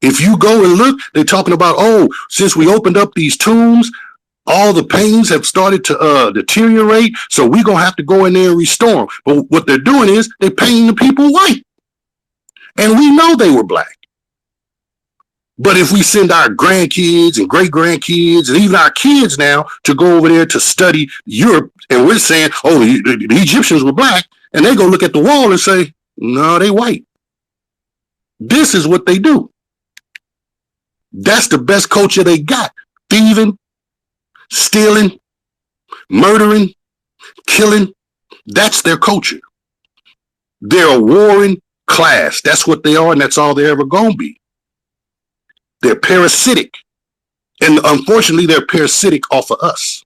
If you go and look, they're talking about, since we opened up these tombs, all the paintings have started to deteriorate, so we're going to have to go in there and restore them. But what they're doing is they're painting the people white. And we know they were Black. But if we send our grandkids and great-grandkids and even our kids now to go over there to study Europe, and we're saying, the Egyptians were Black, and they go look at the wall and say, no, they white. This is what they do. That's the best culture they got. Thieving, stealing, murdering, killing. That's their culture. They're a warring class. That's what they are, and that's all they're ever going to be. They're parasitic. And unfortunately, they're parasitic off of us.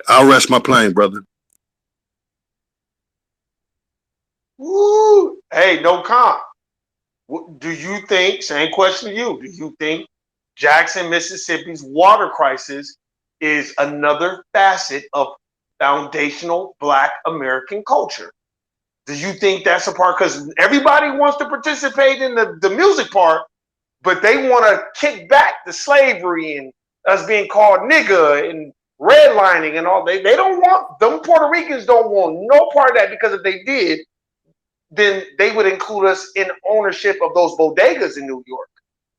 I'll rest my plane, brother. Woo. Hey, no comp. Do you think, same question to you, do you think Jackson, Mississippi's water crisis is another facet of foundational Black American culture? Do you think that's a part? Because everybody wants to participate in the music part, but they want to kick back the slavery and us being called nigga and redlining and all. They don't want, them Puerto Ricans don't want no part of that, because if they did, then they would include us in ownership of those bodegas in New York.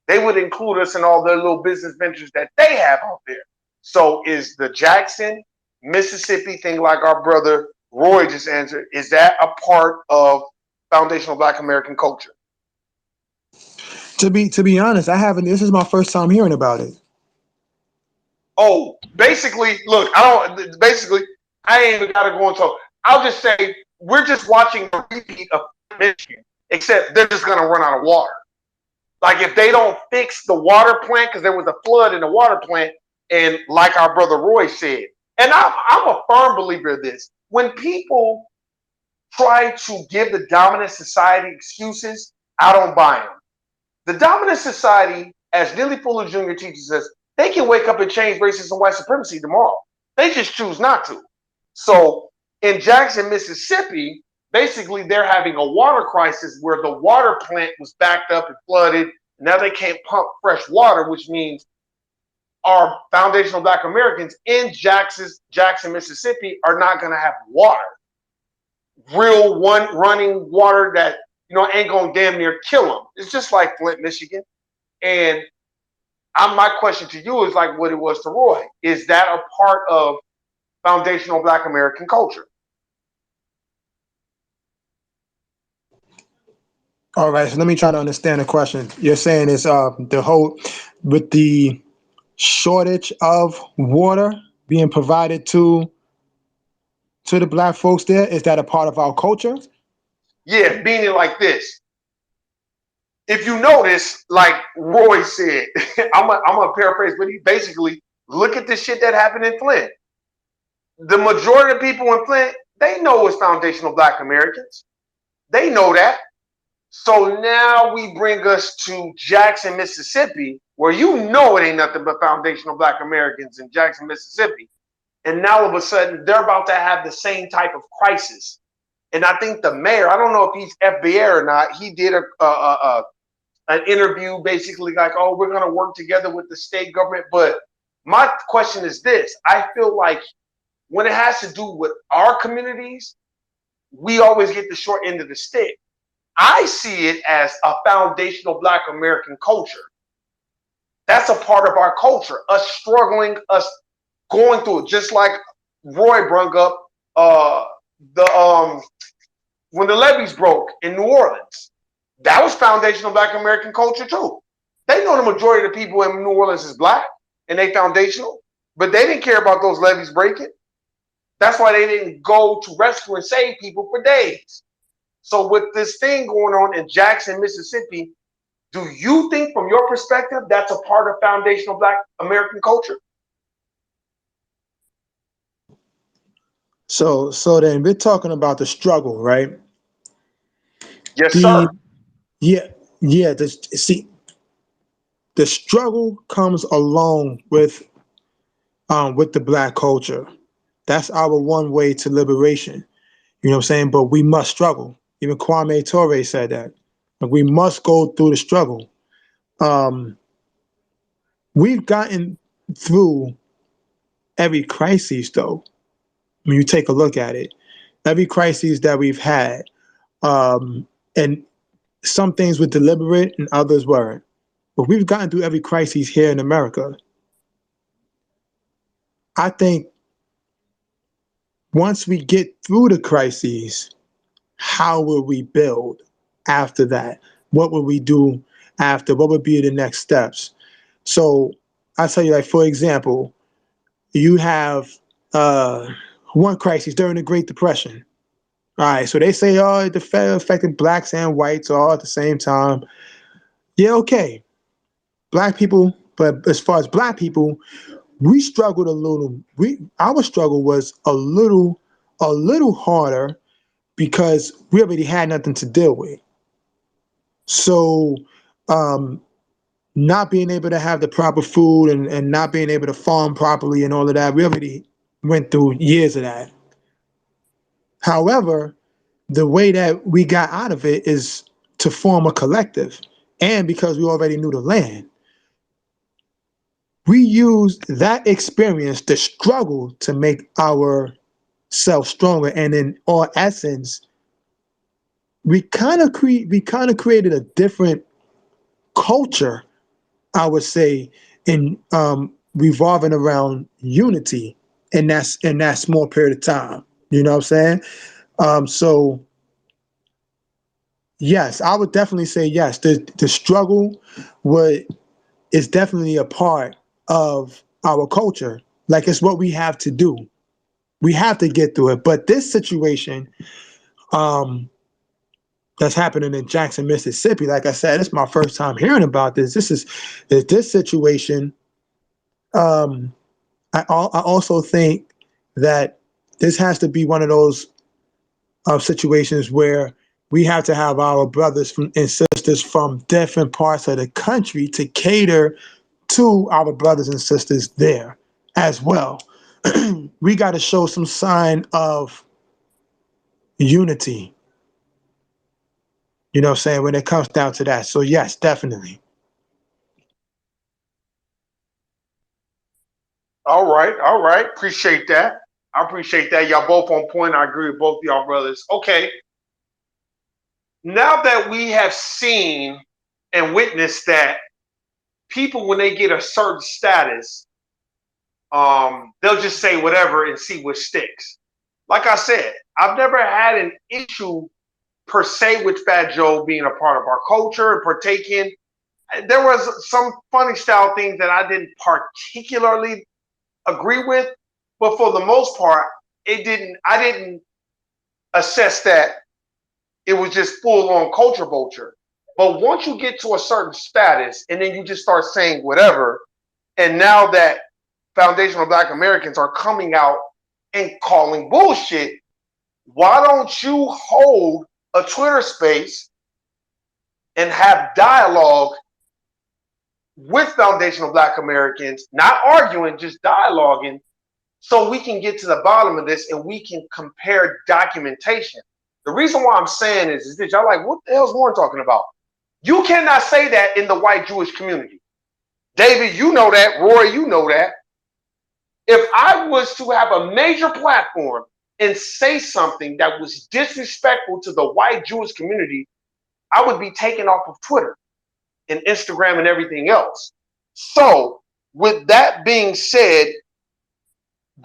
They would include us in all their little business ventures that they have out there. So is the Jackson, Mississippi thing, like our brother Roy just answered, is that a part of foundational Black American culture? To be honest, I haven't. This is my first time hearing about it. Oh, basically, look, I ain't even gotta go into. I'll just say we're just watching a repeat of Michigan, except they're just gonna run out of water. Like if they don't fix the water plant, because there was a flood in the water plant, and like our brother Roy said, and I'm a firm believer of this. When people try to give the dominant society excuses, I don't buy them. The dominant society, as Neely Fuller Jr. teaches us, they can wake up and change racism and white supremacy tomorrow. They just choose not to. So in Jackson, Mississippi, basically they're having a water crisis where the water plant was backed up and flooded. Now they can't pump fresh water, which means our foundational Black Americans in Jackson, Mississippi are not going to have water. Real one running water that, ain't going to damn near kill them. It's just like Flint, Michigan. And my question to you is like what it was to Roy. Is that a part of foundational Black American culture? All right, so let me try to understand the question. You're saying is the whole with the shortage of water being provided to the Black folks there, is that a part of our culture? Yeah, meaning like this. If you notice, like Roy said, I'm gonna paraphrase, but he basically look at the shit that happened in Flint. The majority of people in Flint, they know it's foundational Black Americans. They know that. So now we bring us to Jackson, Mississippi, where it ain't nothing but foundational Black Americans in Jackson, Mississippi. And now all of a sudden, they're about to have the same type of crisis. And I think the mayor, I don't know if he's FBA or not, he did an interview basically like, oh, we're going to work together with the state government. But my question is this. I feel like when it has to do with our communities, we always get the short end of the stick. I see it as a foundational Black American culture. That's a part of our culture, us struggling, us going through it, just like Roy brought up when the levees broke in New Orleans. That was foundational Black American culture too. They know the majority of the people in New Orleans is Black and they foundational, but they didn't care about those levees breaking. That's why they didn't go to rescue and save people for days. So with this thing going on in Jackson, Mississippi, do you think from your perspective that's a part of foundational Black American culture? So then we're talking about the struggle, right? Yes, sir. Yeah. See, the struggle comes along with the Black culture. That's our one way to liberation. You know what I'm saying? But we must struggle. Even Kwame Ture said that. Like, we must go through the struggle. We've gotten through every crisis, though. When you take a look at it, every crisis that we've had, and some things were deliberate and others weren't. But we've gotten through every crisis here in America. I think once we get through the crises, how will we build after that? What will we do after? What would be the next steps? So I tell you, like, for example, you have one crisis during the Great Depression. All right, so they say, oh, the Fed affected blacks and whites all at the same time. Yeah, okay. Black people, but as far as Black people, we struggled a little. Our struggle was a little harder because we already had nothing to deal with. So not being able to have the proper food and not being able to farm properly and all of that, we already went through years of that. However, the way that we got out of it is to form a collective. And because we already knew the land, we use that experience, the struggle, to make ourselves stronger. And in all essence, we kind of created a different culture, I would say, in revolving around unity in that small period of time. You know what I'm saying? So yes, I would definitely say yes. The struggle is definitely a part of our culture. Like, it's what we have to do. We have to get through it. But this situation, that's happening in Jackson, Mississippi, like I said, it's my first time hearing about this. This situation. I also think that this has to be one of those situations where we have to have our brothers and sisters from different parts of the country to cater to our brothers and sisters there as well. We got to show some sign of unity, you know what I'm saying, when it comes down to that. So yes, definitely. All right, all right. Appreciate that. I appreciate that. Y'all both on point. I agree with both of y'all brothers. Okay. Now that we have seen and witnessed that people, when they get a certain status, they'll just say whatever and see what sticks. Like I said, I've never had an issue per se with Fat Joe being a part of our culture and partaking. There was some funny style things that I didn't particularly agree with, but for the most part, I didn't assess that it was just full on culture vulture. But once you get to a certain status and then you just start saying whatever, and now that foundational Black Americans are coming out and calling bullshit, why don't you hold a Twitter space and have dialogue with foundational Black Americans, not arguing, just dialoguing, so we can get to the bottom of this and we can compare documentation. The reason why I'm saying is this, y'all like, what the hell's Warren talking about? You cannot say that in the white Jewish community. David, you know that. Roy, you know that. If I was to have a major platform and say something that was disrespectful to the white Jewish community, I would be taken off of Twitter and Instagram and everything else. So, with that being said,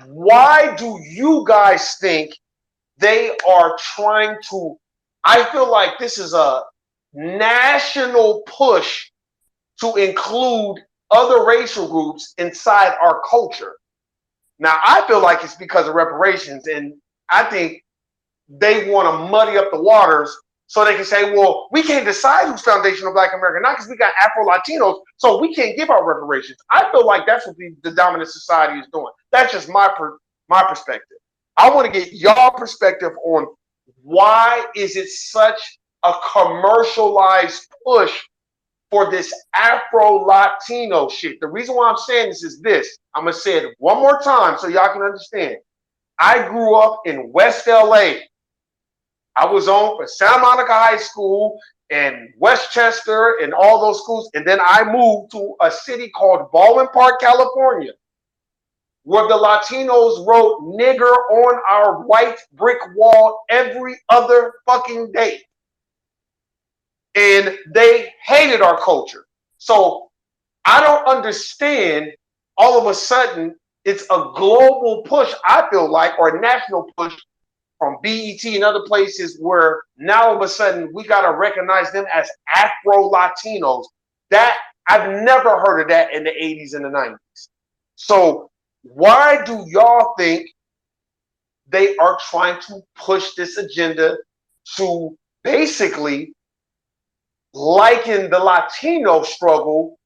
why do you guys think they are trying to? I feel like this is a national push to include other racial groups inside our culture. Now, I feel like it's because of reparations, and I think they want to muddy up the waters so they can say, well, we can't decide who's foundational Black American, not because we got Afro-Latinos, so we can't give out reparations. I feel like that's what the dominant society is doing. That's just my perspective. I want to get y'all perspective on why is it such a commercialized push for this Afro-Latino shit. The reason why I'm saying this is this. I'm going to say it one more time so y'all can understand. I grew up in West LA. I was on for Santa Monica High School and Westchester and all those schools. And then I moved to a city called Baldwin Park, California, where the Latinos wrote nigger on our white brick wall every other fucking day. And they hated our culture. So I don't understand all of a sudden it's a global push, I feel like, or a national push from BET and other places where now all of a sudden we got to recognize them as Afro-Latinos. That I've never heard of that in the 80s and the 90s. So why do y'all think they are trying to push this agenda to basically liken the Latino struggle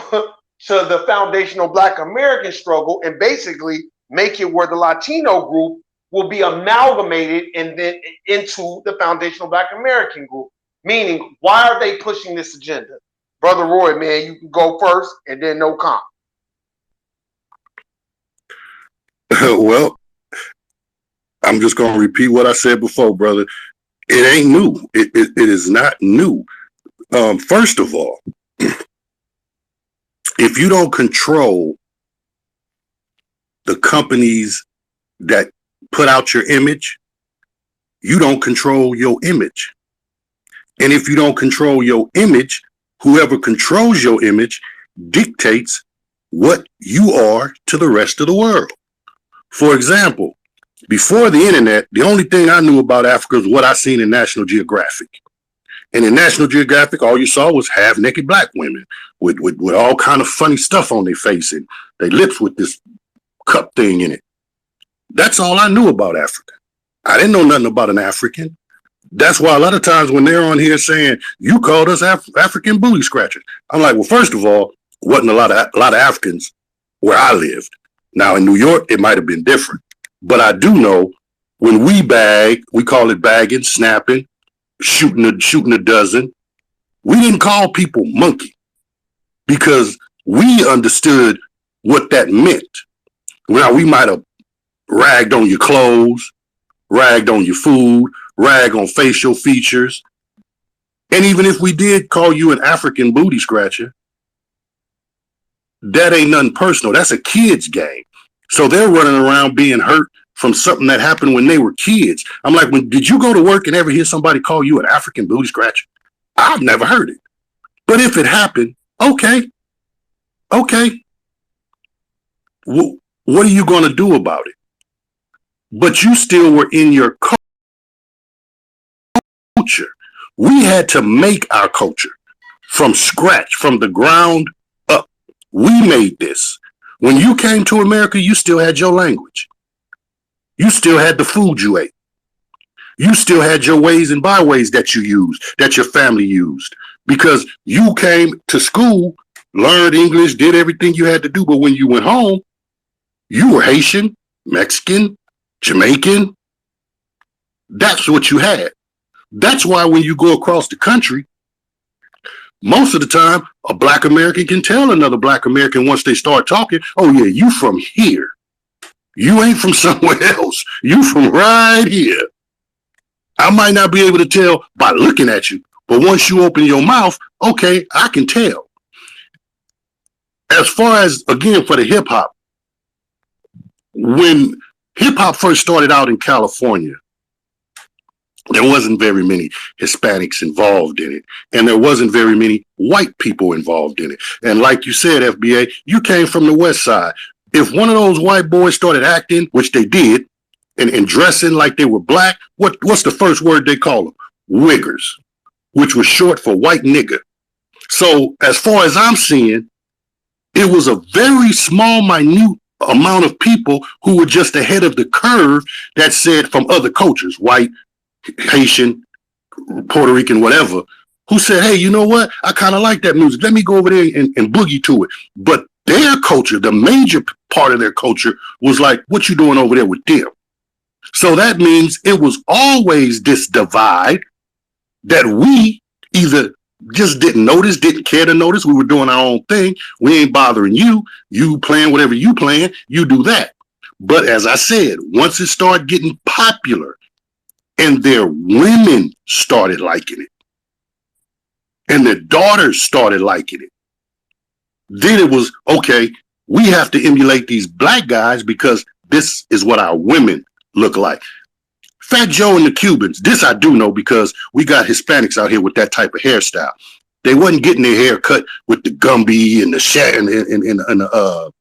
to the foundational Black American struggle and basically make it where the Latino group will be amalgamated and then into the foundational Black American group? Meaning, why are they pushing this agenda? Brother Roy, man, you can go first and then no comment. Well, I'm just going to repeat what I said before, brother. It ain't new. It is not new. First of all, if you don't control the companies that put out your image, you don't control your image. And if you don't control your image, whoever controls your image dictates what you are to the rest of the world. For example, before the internet, the only thing I knew about Africa was what I seen in National Geographic. And in National Geographic, all you saw was half-naked black women with all kind of funny stuff on their face and their lips with this cup thing in it. That's all I knew about Africa. I didn't know nothing about an African. That's why a lot of times when they're on here saying, you called us African booty scratchers. I'm like, well, first of all, wasn't a lot of Africans where I lived. Now in New York, it might have been different. But I do know when we bag, we call it bagging, snapping, shooting a dozen. We didn't call people monkey because we understood what that meant. Now we might have ragged on your clothes, ragged on your food, rag on facial features. And even if we did call you an African booty scratcher, that ain't nothing personal. That's a kid's game. So they're running around being hurt from something that happened when they were kids. I'm like, did you go to work and ever hear somebody call you an African booty scratcher? I've never heard it. But if it happened, okay. What are you going to do about it? But you still were in your culture. We had to make our culture from scratch, from the ground up. We made this. When you came to America, you still had your language. You still had the food you ate. You still had your ways and byways that you used, that your family used, because you came to school, learned English, did everything you had to do. But when you went home, you were Haitian, Mexican, Jamaican. That's what you had. That's why when you go across the country, most of the time, a black American can tell another black American once they start talking, oh yeah, you from here. You ain't from somewhere else. You from right here. I might not be able to tell by looking at you, but once you open your mouth, okay, I can tell. As far as, again, for the hip hop, when hip hop first started out in California, there wasn't very many Hispanics involved in it, and there wasn't very many white people involved in it. And like you said, FBA, you came from the West Side. If one of those white boys started acting, which they did, and dressing like they were black, what's the first word they call them? Wiggers, which was short for white nigger. So as far as I'm seeing, it was a very small, minute amount of people who were just ahead of the curve that said from other cultures, white, Haitian, Puerto Rican, whatever, who said, hey, you know what? I kind of like that music. Let me go over there and boogie to it. But their culture, the major part of their culture was like, what you doing over there with them? So that means it was always this divide that we either just didn't notice, didn't care to notice. We were doing our own thing. We ain't bothering you. You playing whatever you playing, you do that. But as I said, once it started getting popular and their women started liking it and their daughters started liking it, then it was, okay, we have to emulate these black guys because this is what our women look like. Fat Joe and the Cubans, this I do know because we got Hispanics out here with that type of hairstyle. They wasn't getting their hair cut with the Gumby and the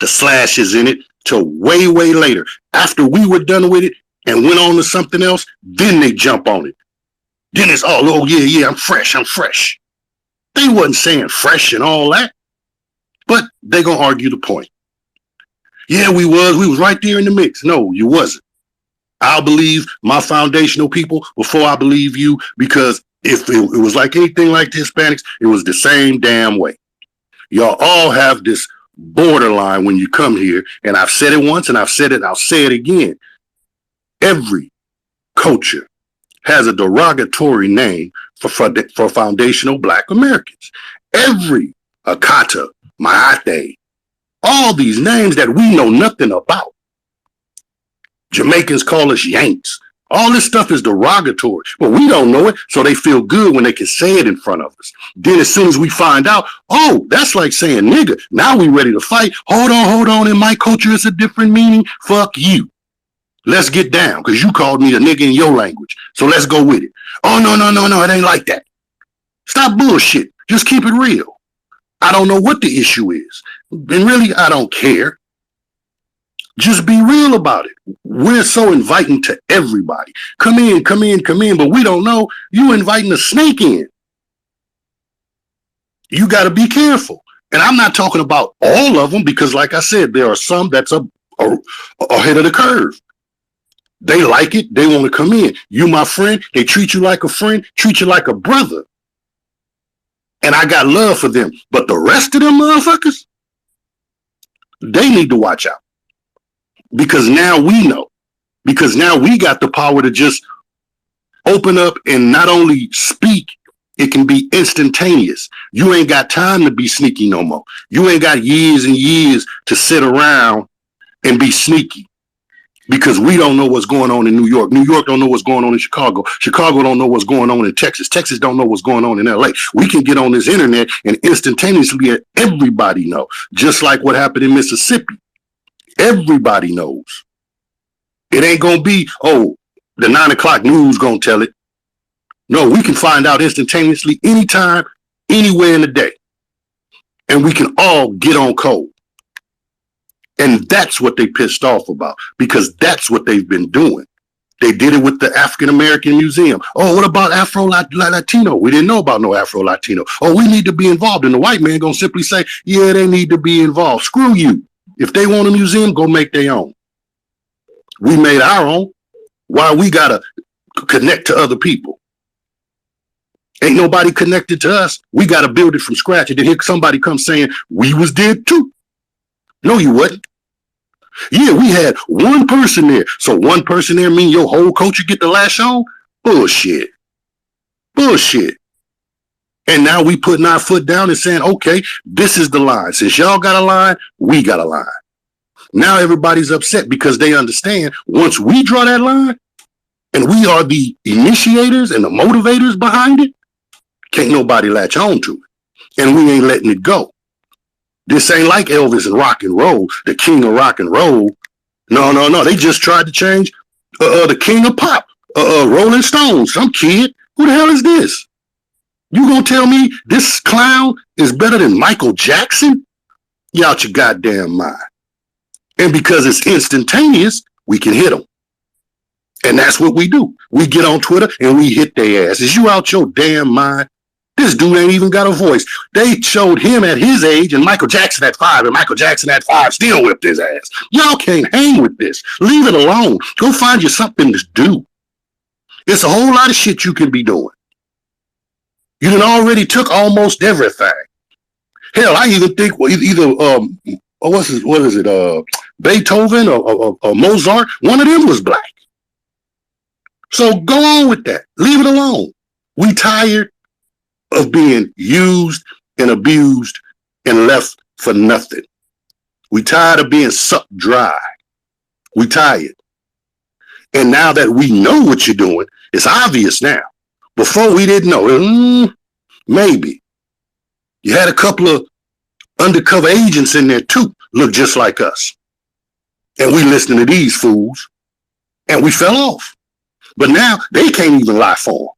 the slashes in it till way, way later. After we were done with it and went on to something else, then they jump on it. Then it's all, oh yeah, I'm fresh. They wasn't saying fresh and all that, but they gonna argue the point. Yeah, we was right there in the mix. No, you wasn't. I'll believe my foundational people before I believe you, because if it was like anything like the Hispanics, it was the same damn way. Y'all all have this borderline when you come here, and I've said it once and I've said it, I'll say it again. Every culture has a derogatory name for foundational black Americans. Every Akata, Maate, all these names that we know nothing about. Jamaicans call us Yanks. All this stuff is derogatory, but we don't know it, so they feel good when they can say it in front of us. Then as soon as we find out, oh, that's like saying nigga, now we ready to fight. Hold on. In my culture, it's a different meaning. Fuck you. Let's get down, because you called me a nigga in your language, so let's go with it. Oh, no, it ain't like that. Stop bullshit. Just keep it real. I don't know what the issue is, and really, I don't care. Just be real about it. We're so inviting to everybody. Come in, but we don't know. You inviting a snake in. You got to be careful. And I'm not talking about all of them, because like I said, there are some that's ahead of the curve. They like it. They want to come in. You, my friend, they treat you like a friend, treat you like a brother. And I got love for them. But the rest of them motherfuckers, they need to watch out. Because now we know. Because now we got the power to just open up and not only speak, it can be instantaneous. You ain't got time to be sneaky no more. You ain't got years and years to sit around and be sneaky. Because we don't know what's going on in New York. New York don't know what's going on in Chicago. Chicago don't know what's going on in Texas. Texas don't know what's going on in LA. We can get on this internet and instantaneously let everybody know. Just like what happened in Mississippi. Everybody knows. It ain't going to be, oh, the 9 o'clock news going to tell it. No, we can find out instantaneously anytime, anywhere in the day. And we can all get on code. And that's what they pissed off about, because that's what they've been doing. They did it with the African American Museum. Oh, what about Afro-Latino? We didn't know about no Afro-Latino. Oh, we need to be involved. And the white man going to simply say, yeah, they need to be involved. Screw you. If they want a museum, go make their own. We made our own. Why we got to connect to other people? Ain't nobody connected to us. We got to build it from scratch. And then here somebody comes saying, we was dead too. No, you wasn't. Yeah, we had one person there. So one person there mean your whole culture get the lash on? Bullshit. And now we putting our foot down and saying, okay, this is the line. Since y'all got a line, we got a line. Now everybody's upset because they understand once we draw that line and we are the initiators and the motivators behind it, can't nobody latch on to it. And we ain't letting it go. This ain't like Elvis and rock and roll, the king of rock and roll. No. They just tried to change the king of pop, Rolling Stones. Some kid. Who the hell is this? You gonna tell me this clown is better than Michael Jackson? You out your goddamn mind. And because it's instantaneous, we can hit them. And that's what we do. We get on Twitter and we hit their ass. Is you out your damn mind? This dude ain't even got a voice. They showed him at his age and Michael Jackson at 5, and Michael Jackson at 5 still whipped his ass. Y'all can't hang with this. Leave it alone. Go find you something to do. It's a whole lot of shit you can be doing. You done already took almost everything. Hell, I even think Beethoven or Mozart, one of them was black. So go on with that. Leave it alone. We tired of being used and abused and left for nothing. We tired of being sucked dry. We tired. And now that we know what you're doing, it's obvious now. Before we didn't know. Maybe. You had a couple of undercover agents in there too, look just like us. And we listening to these fools. And we fell off. But now they can't even lie for them.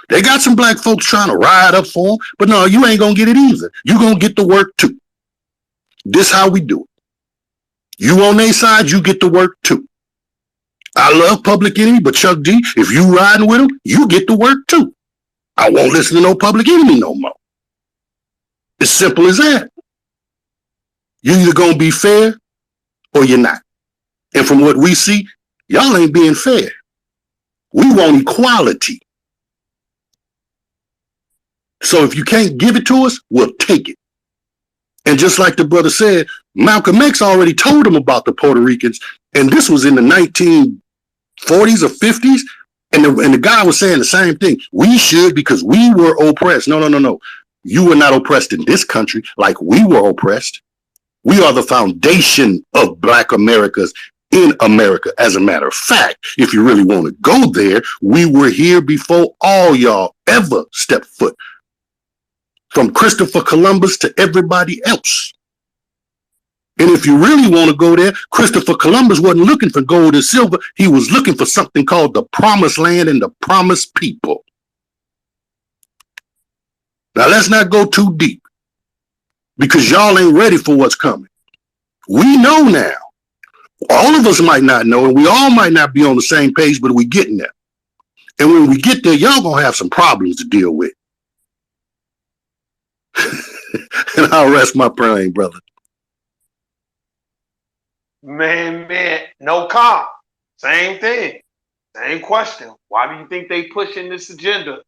They got some black folks trying to ride up for them, but no, you ain't going to get it either. You going to get the work too. This how we do it. You on their side, you get the work too. I love Public Enemy, but Chuck D, if you riding with them, you get the work too. I won't listen to no Public Enemy no more. It's simple as that. You're either going to be fair or you're not. And from what we see, y'all ain't being fair. We want equality. So if you can't give it to us, we'll take it. And just like the brother said, Malcolm X already told him about the Puerto Ricans, and this was in the 1940s or 50s, and the guy was saying the same thing. We should, because we were oppressed. No. You were not oppressed in this country like we were oppressed. We are the foundation of Black America's in America. As a matter of fact, if you really want to go there, we were here before all y'all ever stepped foot. From Christopher Columbus to everybody else. And if you really want to go there, Christopher Columbus wasn't looking for gold and silver. He was looking for something called the promised land and the promised people. Now, let's not go too deep because y'all ain't ready for what's coming. We know now. All of us might not know, and we all might not be on the same page, but we're getting there. And when we get there, y'all going to have some problems to deal with. And I'll rest my plane, brother. Man, no comp. Same thing. Same question. Why do you think they pushing this agenda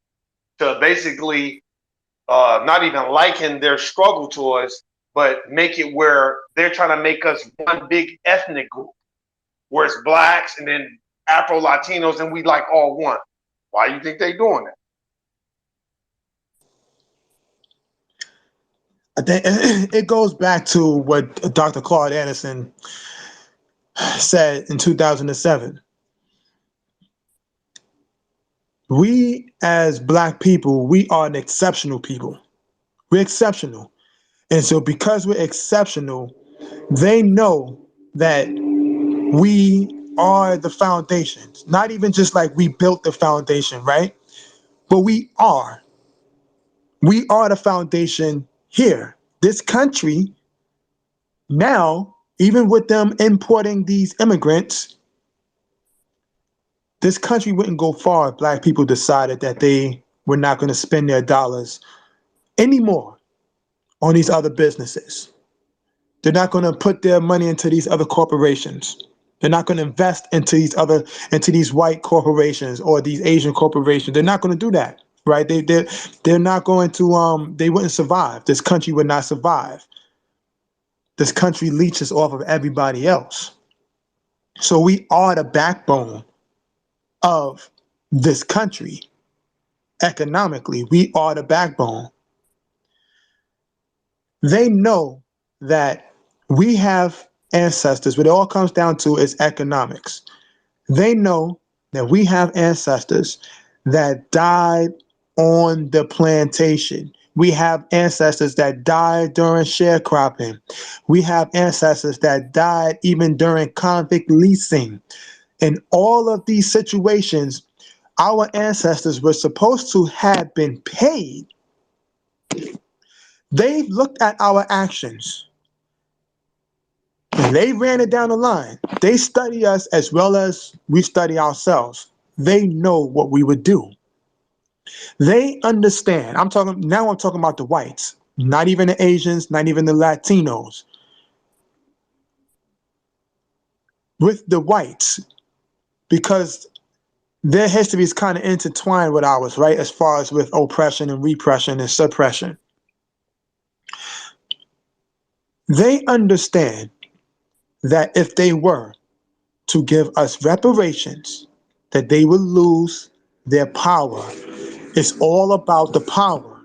to basically not even liken their struggle to us, but make it where they're trying to make us one big ethnic group, where it's blacks and then Afro-Latinos and we like all one? Why do you think they doing that? I think it goes back to what Dr. Claude Anderson said in 2007. We as Black people, we are an exceptional people. We're exceptional. And so because we're exceptional, they know that we are the foundations. Not even just like we built the foundation, right? But we are. We are the foundation here. This country now, even with them importing these immigrants, this country wouldn't go far if Black people decided that they were not going to spend their dollars anymore on these other businesses. They're not going to put their money into these other corporations. They're not going to invest into these white corporations or these Asian corporations. They're not going to do that, right? They're not going to. They wouldn't survive. This country would not survive. This country leeches off of everybody else. So we are the backbone of this country. Economically, we are the backbone. They know that we have ancestors. What it all comes down to is economics. They know that we have ancestors that died on the plantation. We have ancestors that died during sharecropping. We have ancestors that died even during convict leasing. In all of these situations, our ancestors were supposed to have been paid. They've looked at our actions. And they ran it down the line. They study us as well as we study ourselves. They know what we would do. They understand. I'm talking about the whites, not even the Asians, not even the Latinos. With the whites, because their history is kind of intertwined with ours, right? As far as with oppression and repression and suppression. They understand that if they were to give us reparations, that they would lose their power. It's all about the power.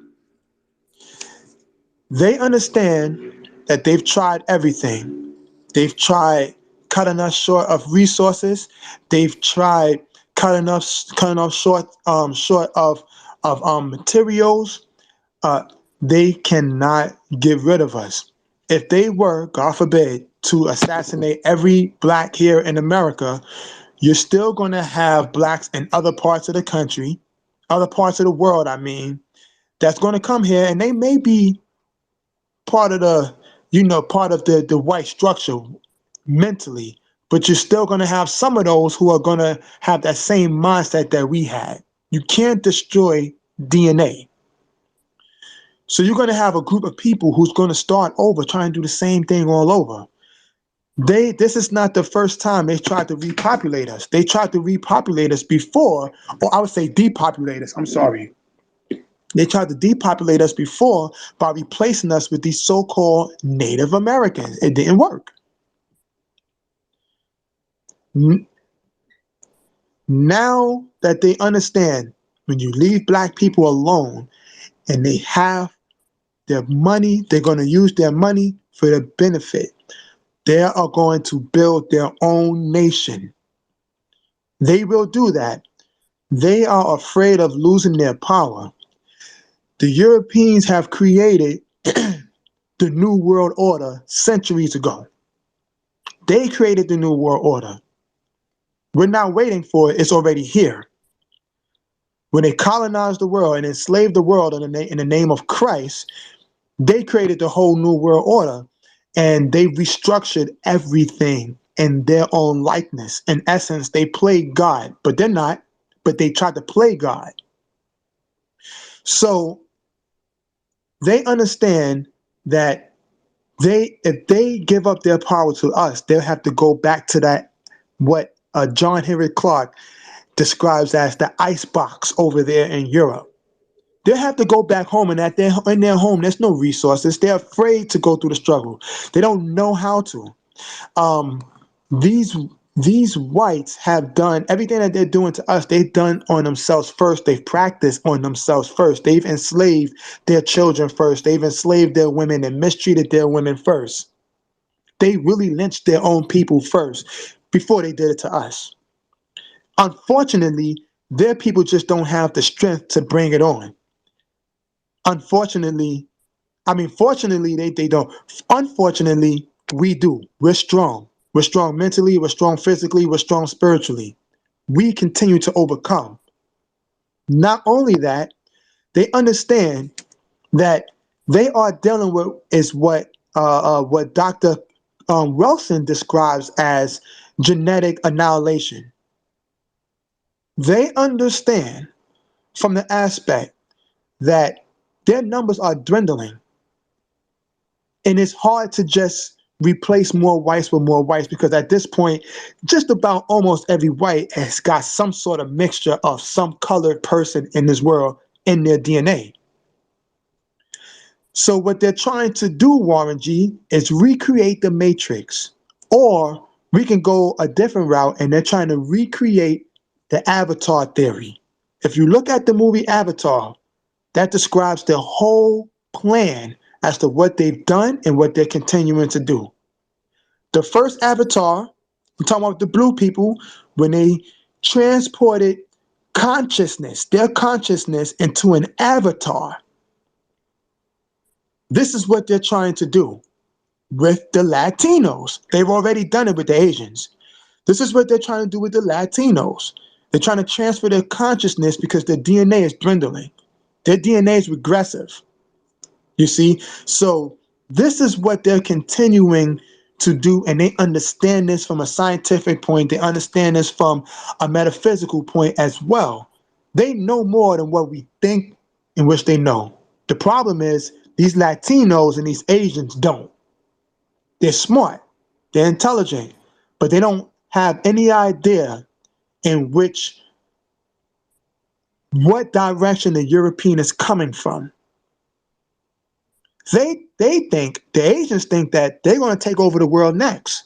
They understand that they've tried everything. They've tried cutting us short of resources. They've tried cutting us short of materials. They cannot get rid of us. If they were, God forbid, to assassinate every black here in America, you're still going to have blacks in other parts of the country, other parts of the world, I mean, that's going to come here, and they may be part of the white structure mentally, but you're still going to have some of those who are going to have that same mindset that we had. You can't destroy DNA. So you're going to have a group of people who's going to start over, trying to do the same thing all over. This is not the first time they tried to repopulate us. They tried to repopulate us before, or I would say depopulate us. I'm sorry. They tried to depopulate us before by replacing us with these so-called Native Americans. It didn't work. Now that they understand, when you leave black people alone and they have their money, they're going to use their money for their benefit. They are going to build their own nation. They will do that. They are afraid of losing their power. The Europeans have created the New World Order centuries ago. They created the New World Order. We're not waiting for it, it's already here. When they colonized the world and enslaved the world in the name of Christ, they created the whole New World Order, and they restructured everything in their own likeness. In essence, they played God, but they're not, but they tried to play God. So they understand that if they give up their power to us, they'll have to go back to that, what John Henry Clark describes as the ice box over there in Europe. They'll have to go back home, and in their home, there's no resources. They're afraid to go through the struggle. They don't know how to. Um, these whites have done everything that they're doing to us. They've done on themselves first. They've practiced on themselves first. They've enslaved their children first. They've enslaved their women and mistreated their women first. They really lynched their own people first before they did it to us. Unfortunately, their people just don't have the strength to bring it on. Unfortunately, fortunately, they don't. Unfortunately, we do. We're strong. We're strong mentally, we're strong physically, we're strong spiritually. We continue to overcome. Not only that, they understand that they are dealing with is what Dr. Wilson describes as genetic annihilation. They understand from the aspect that their numbers are dwindling. And it's hard to just replace more whites with more whites, because at this point, just about almost every white has got some sort of mixture of some colored person in this world in their DNA. So what they're trying to do, Warren G, is recreate the Matrix. Or we can go a different route, and they're trying to recreate the Avatar theory. If you look at the movie Avatar, that describes the whole plan as to what they've done and what they're continuing to do. The first Avatar, I'm talking about the blue people, when they transported consciousness, their consciousness, into an avatar. This is what they're trying to do with the Latinos. They've already done it with the Asians. This is what they're trying to do with the Latinos. They're trying to transfer their consciousness because their DNA is dwindling. Their DNA is regressive. You see? So this is what they're continuing to do, and they understand this from a scientific point. They understand this from a metaphysical point as well. They know more than what we think in which they know. The problem is these Latinos and these Asians don't. They're smart, they're intelligent, but they don't have any idea in what direction the European is coming from. They think, the Asians think that they're going to take over the world next.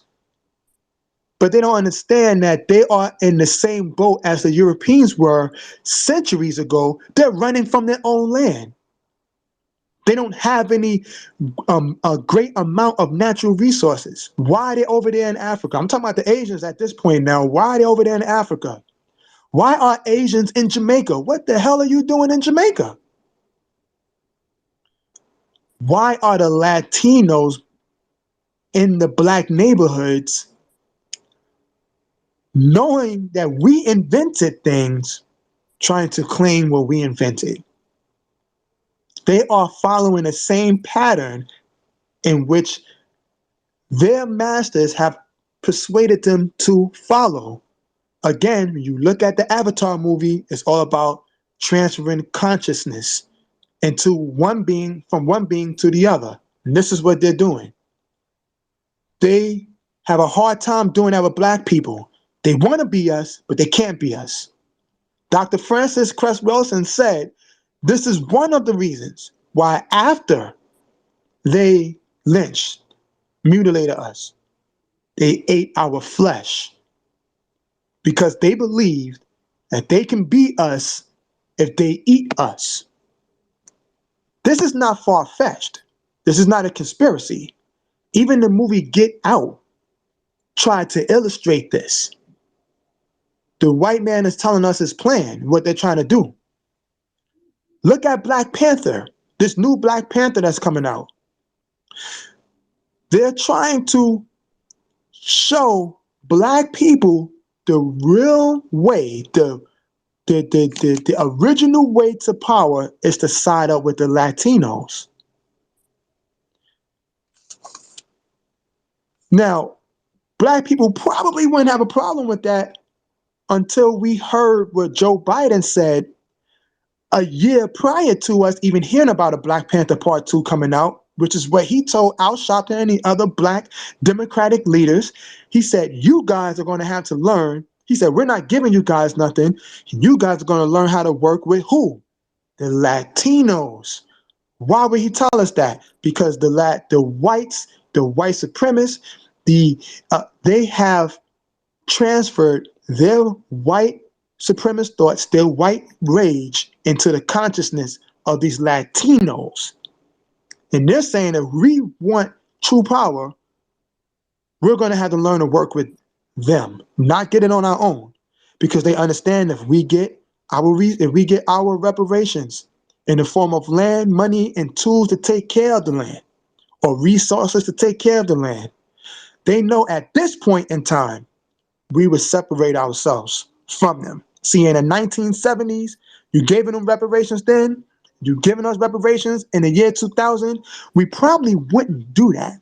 But they don't understand that they are in the same boat as the Europeans were centuries ago. They're running from their own land. They don't have any a great amount of natural resources. Why are they over there in Africa? I'm talking about the Asians at this point now. Why are they over there in Africa? Why are Asians in Jamaica? What the hell are you doing in Jamaica? Why are the Latinos in the black neighborhoods, knowing that we invented things, trying to claim what we invented? They are following the same pattern in which their masters have persuaded them to follow. Again, when you look at the Avatar movie, it's all about transferring consciousness into one being, from one being to the other. And this is what they're doing. They have a hard time doing that with black people. They want to be us, but they can't be us. Dr. Francis Cress Wilson said, this is one of the reasons why after they lynched, mutilated us, they ate our flesh, because they believed that they can beat us if they eat us. This is not far-fetched. This is not a conspiracy. Even the movie Get Out tried to illustrate this. The white man is telling us his plan, what they're trying to do. Look at Black Panther, this new Black Panther that's coming out. They're trying to show black people the real way, the original way to power is to side up with the Latinos. Now, black people probably wouldn't have a problem with that until we heard what Joe Biden said a year prior to us even hearing about a Black Panther Part 2 coming out, which is what he told Al Sharpton and the other black Democratic leaders. He said, you guys are going to have to learn. He said, we're not giving you guys nothing. You guys are going to learn how to work with who? The Latinos. Why would he tell us that? Because the whites, the white supremacists, they have transferred their white supremacist thoughts, their white rage into the consciousness of these Latinos. And they're saying if we want true power, we're going to have to learn to work with them, not get it on our own, because they understand if we get our reparations in the form of land, money, and tools to take care of the land, or resources to take care of the land, they know at this point in time we would separate ourselves from them. See, in the 1970s, you gave them reparations then, you giving us reparations in the year 2000, we probably wouldn't do that.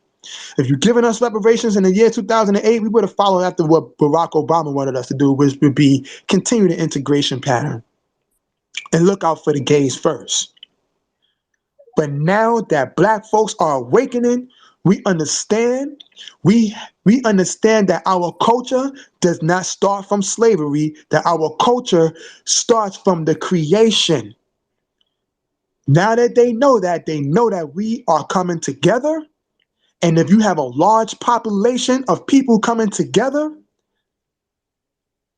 If you're giving us reparations in the year 2008, we would have followed after what Barack Obama wanted us to do, which would be continue the integration pattern and look out for the gays first. But now that black folks are awakening, we understand. We understand that our culture does not start from slavery, that our culture starts from the creation. Now that they know that we are coming together. And if you have a large population of people coming together,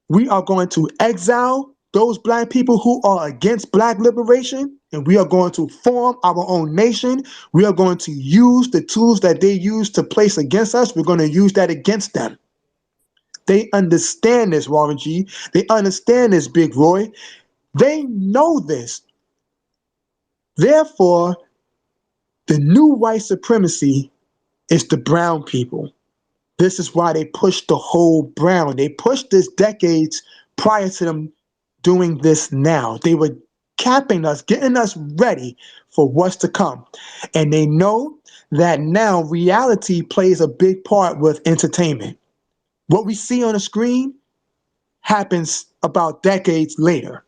we are going to exile those black people who are against black liberation, and we are going to form our own nation. We are going to use the tools that they use to place against us. We're going to use that against them. They understand this, Warren G. They understand this, Big Roy. They know this. Therefore, the new white supremacy is the brown people. This is why they pushed the whole brown. They pushed this decades prior to them doing this now. They were capping us, getting us ready for what's to come. And they know that now reality plays a big part with entertainment. What we see on the screen happens about decades later.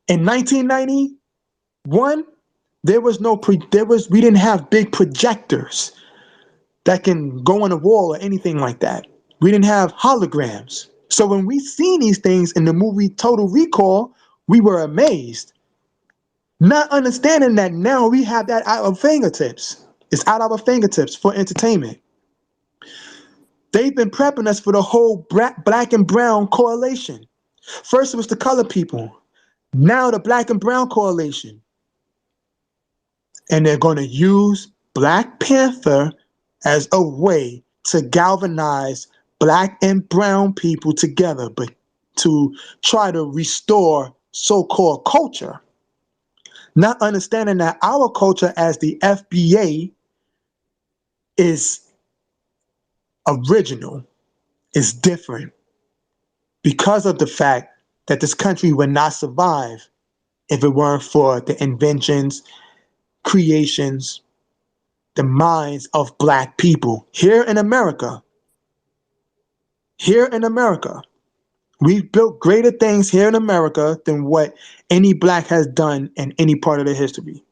In 1991, we didn't have big projectors that can go on a wall or anything like that. We didn't have holograms. So when we seen these things in the movie Total Recall, we were amazed. Not understanding that now we have that at our fingertips. It's at our fingertips for entertainment. They've been prepping us for the whole black and brown coalition. First it was the colored people. Now the black and brown coalition. And they're going to use Black Panther as a way to galvanize black and brown people together, but to try to restore so-called culture. Not understanding that our culture as the FBA is original, is different, because of the fact that this country would not survive if it weren't for the inventions, creations, the minds of black people here in America. Here in America. We've built greater things here in America than what any black has done in any part of the history.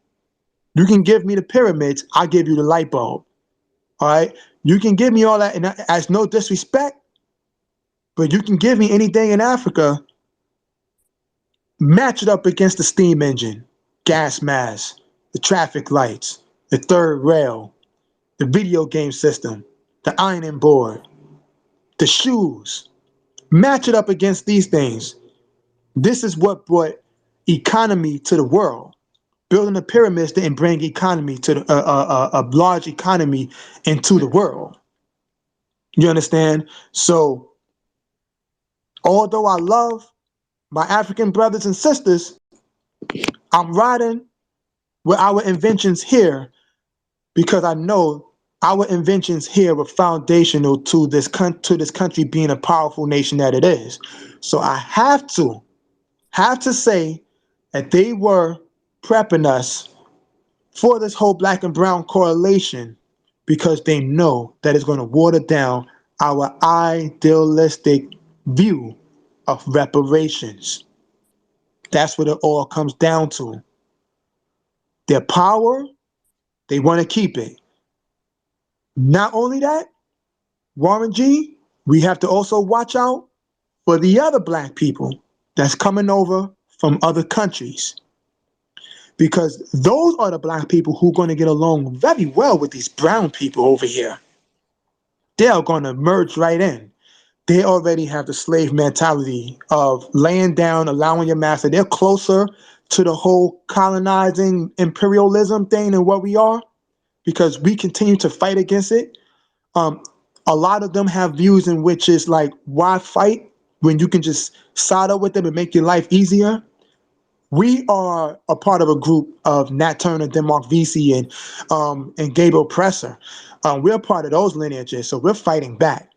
You can give me the pyramids, I'll give you the light bulb. All right? You can give me all that, and as no disrespect, but you can give me anything in Africa, match it up against the steam engine, gas mask, the traffic lights, the third rail, the video game system, the ironing board, the shoes. Match it up against these things. This is what brought economy to the world. Building the pyramids didn't bring economy to a large economy into the world. You understand? So, although I love my African brothers and sisters, I'm riding with our inventions here because I know our inventions here were foundational to this country being a powerful nation that it is. So I have to say that they were prepping us for this whole black and brown correlation because they know that it's going to water down our idealistic view of reparations. That's what it all comes down to. Their power, they want to keep it. Not only that, Warren G, we have to also watch out for the other black people that's coming over from other countries. Because those are the black people who are going to get along very well with these brown people over here. They are going to merge right in. They already have the slave mentality of laying down, allowing your master. They're closer to the whole colonizing imperialism thing than what we are because we continue to fight against it. A lot of them have views in which is like, why fight when you can just side up with them and make your life easier? We are a part of a group of Nat Turner, Denmark Vesey, and Gabriel Presser. We're part of those lineages, so we're fighting back.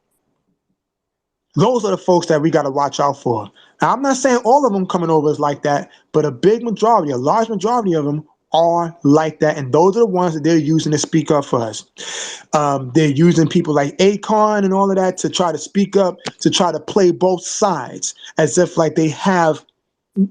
Those are the folks that we got to watch out for. Now, I'm not saying all of them coming over is like that, but a big majority, a large majority of them are like that, and those are the ones that they're using to speak up for us. They're using people like Akon and all of that to try to speak up, to try to play both sides, as if like they have,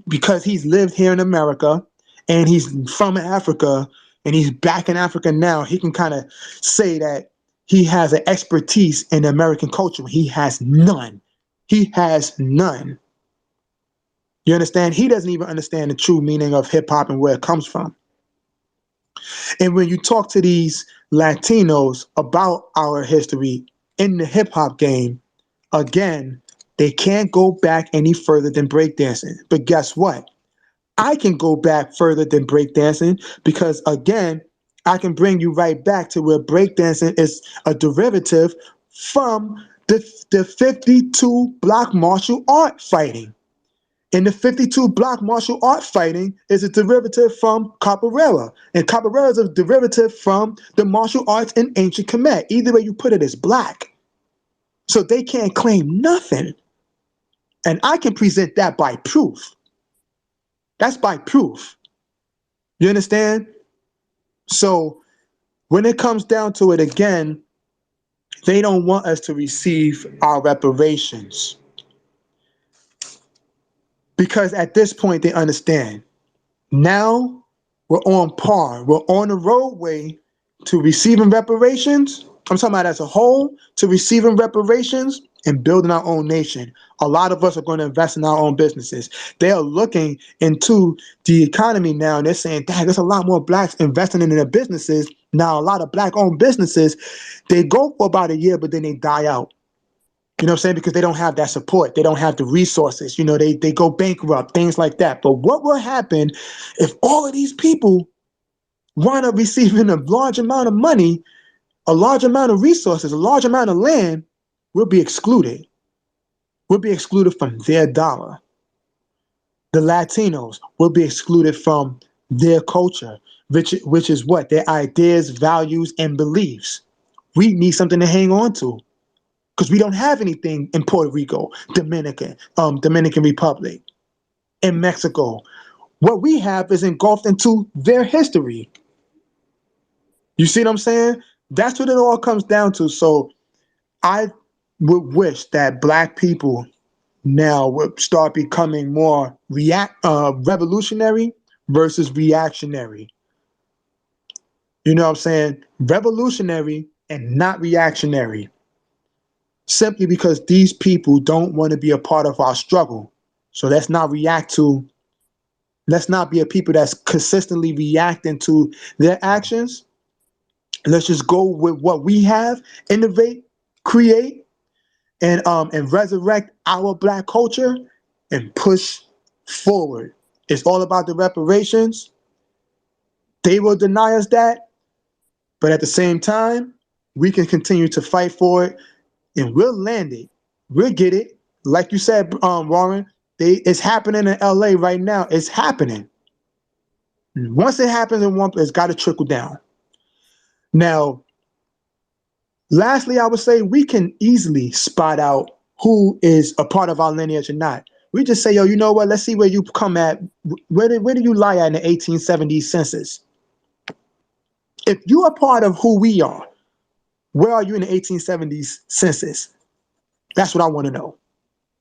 because he's lived here in America and he's from Africa and he's back in Africa now, he can kind of say that he has an expertise in American culture. He has none. He has none. You understand? He doesn't even understand the true meaning of hip hop and where it comes from. And when you talk to these Latinos about our history in the hip hop game, again, they can't go back any further than breakdancing. But guess what? I can go back further than breakdancing because, again, I can bring you right back to where breakdancing is a derivative from the 52 block martial art fighting. And the 52 block martial art fighting is a derivative from capoeira. And capoeira is a derivative from the martial arts in ancient Khmer. Either way you put it is black. So they can't claim nothing. And I can present that by proof. That's by proof. You understand? So when it comes down to it again, they don't want us to receive our reparations. Because at this point they understand. Now we're on par. We're on the roadway to receiving reparations. I'm talking about as a whole, to receiving reparations and building our own nation. A lot of us are going to invest in our own businesses. They are looking into the economy now and they're saying, dang, there's a lot more blacks investing in their businesses. Now, a lot of black-owned businesses, they go for about a year, but then they die out. You know what I'm saying? Because they don't have that support. They don't have the resources. You know, they go bankrupt, things like that. But what will happen if all of these people wind up receiving a large amount of money, a large amount of resources, a large amount of land, will be excluded. We'll be excluded from their dollar. The Latinos will be excluded from their culture, which is what? Their ideas, values, and beliefs. We need something to hang on to because we don't have anything in Puerto Rico, Dominican Republic, in Mexico. What we have is engulfed into their history. You see what I'm saying? That's what it all comes down to. So I would wish that black people now would start becoming more revolutionary versus reactionary. You know what I'm saying? Revolutionary and not reactionary. Simply because these people don't want to be a part of our struggle. So let's not let's not be a people that's consistently reacting to their actions. Let's just go with what we have, innovate, create, and resurrect our black culture and push forward. It's all about the reparations. They will deny us that, but at the same time, we can continue to fight for it and we'll land it. We'll get it. Like you said, Warren, it's happening in LA right now. It's happening. Once it happens in one place, it's got to trickle down. Now, lastly, I would say we can easily spot out who is a part of our lineage or not. We just say, yo, you know what? Let's see where you come at. Where do you lie at in the 1870s census? If you are part of who we are, where are you in the 1870s census? That's what I want to know.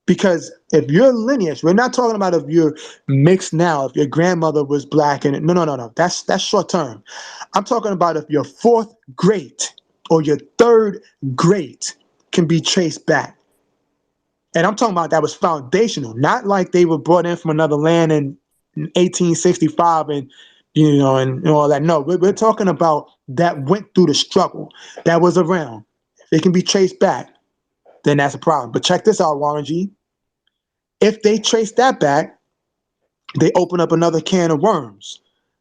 Because if your lineage, we're not talking about if you're mixed now, if your grandmother was black and no. That's short term. I'm talking about if your fourth great or your third great can be traced back. And I'm talking about that was foundational, not like they were brought in from another land in 1865 and and all that. No, we're talking about that went through the struggle, that was around. If it can be traced back, then that's a problem. But check this out, Warren G. If they trace that back, they open up another can of worms.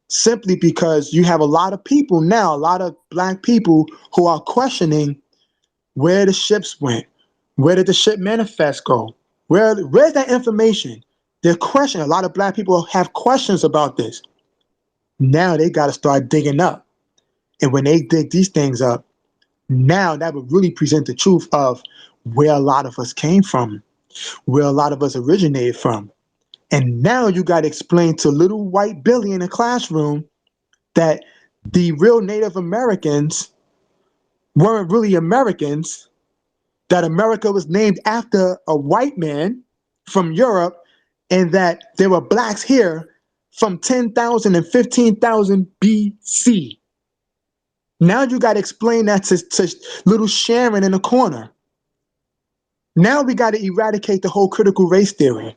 Simply because you have a lot of people now, a lot of black people who are questioning where the ships went. Where did the ship manifest go? Where's that information? They're questioning. A lot of black people have questions about this. Now they got to start digging up. And when they dig these things up, now that would really present the truth of where a lot of us came from, where a lot of us originated from. And now you got to explain to little white Billy in the classroom that the real Native Americans weren't really Americans, that America was named after a white man from Europe, and that there were blacks here from 10,000 and 15,000 BC. Now you got to explain that to little Sharon in the corner. Now we got to eradicate the whole critical race theory.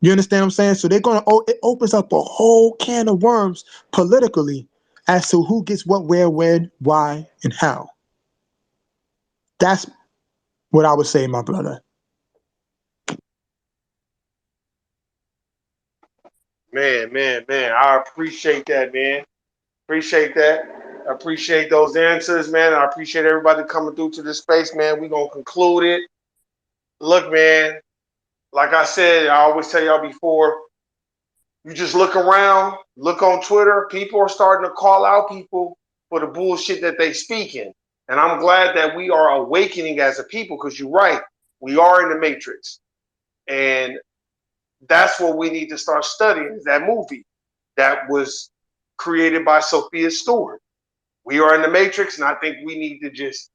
You understand what I'm saying? So it opens up a whole can of worms politically as to who gets what, where, when, why, and how. That's what I would say, my brother. Man. I appreciate that, man. Appreciate that. I appreciate those answers, man. I appreciate everybody coming through to this space, man. We're going to conclude it. Look, man, like I said, I always tell y'all before, you just look around, look on Twitter, people are starting to call out people for the bullshit that they speaking. And I'm glad that we are awakening as a people, because you're right. We are in the matrix. And that's what we need to start studying, is that movie that was created by Sophia Stewart. We are in the matrix, and I think we need to just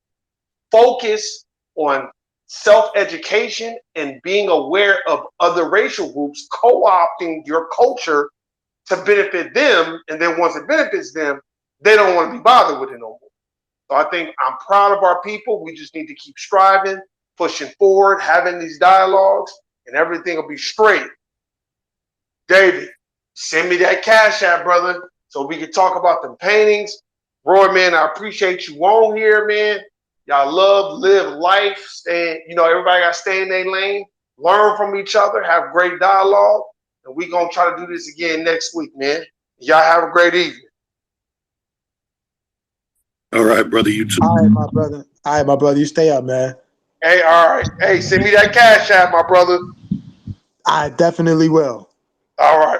focus on self-education and being aware of other racial groups co-opting your culture to benefit them. And then once it benefits them, they don't want to be bothered with it no more. So I think I'm proud of our people. We just need to keep striving, pushing forward, having these dialogues, and everything will be straight. David, send me that Cash App, brother, so we can talk about the paintings. Roy, man, I appreciate you on here, man. Y'all love, live life, stay, everybody got to stay in their lane, learn from each other, have great dialogue, and we're going to try to do this again next week, man. Y'all have a great evening. All right, brother, you too. All right, my brother. You stay up, man. Hey, all right. Hey, send me that Cash App, my brother. I definitely will. All right.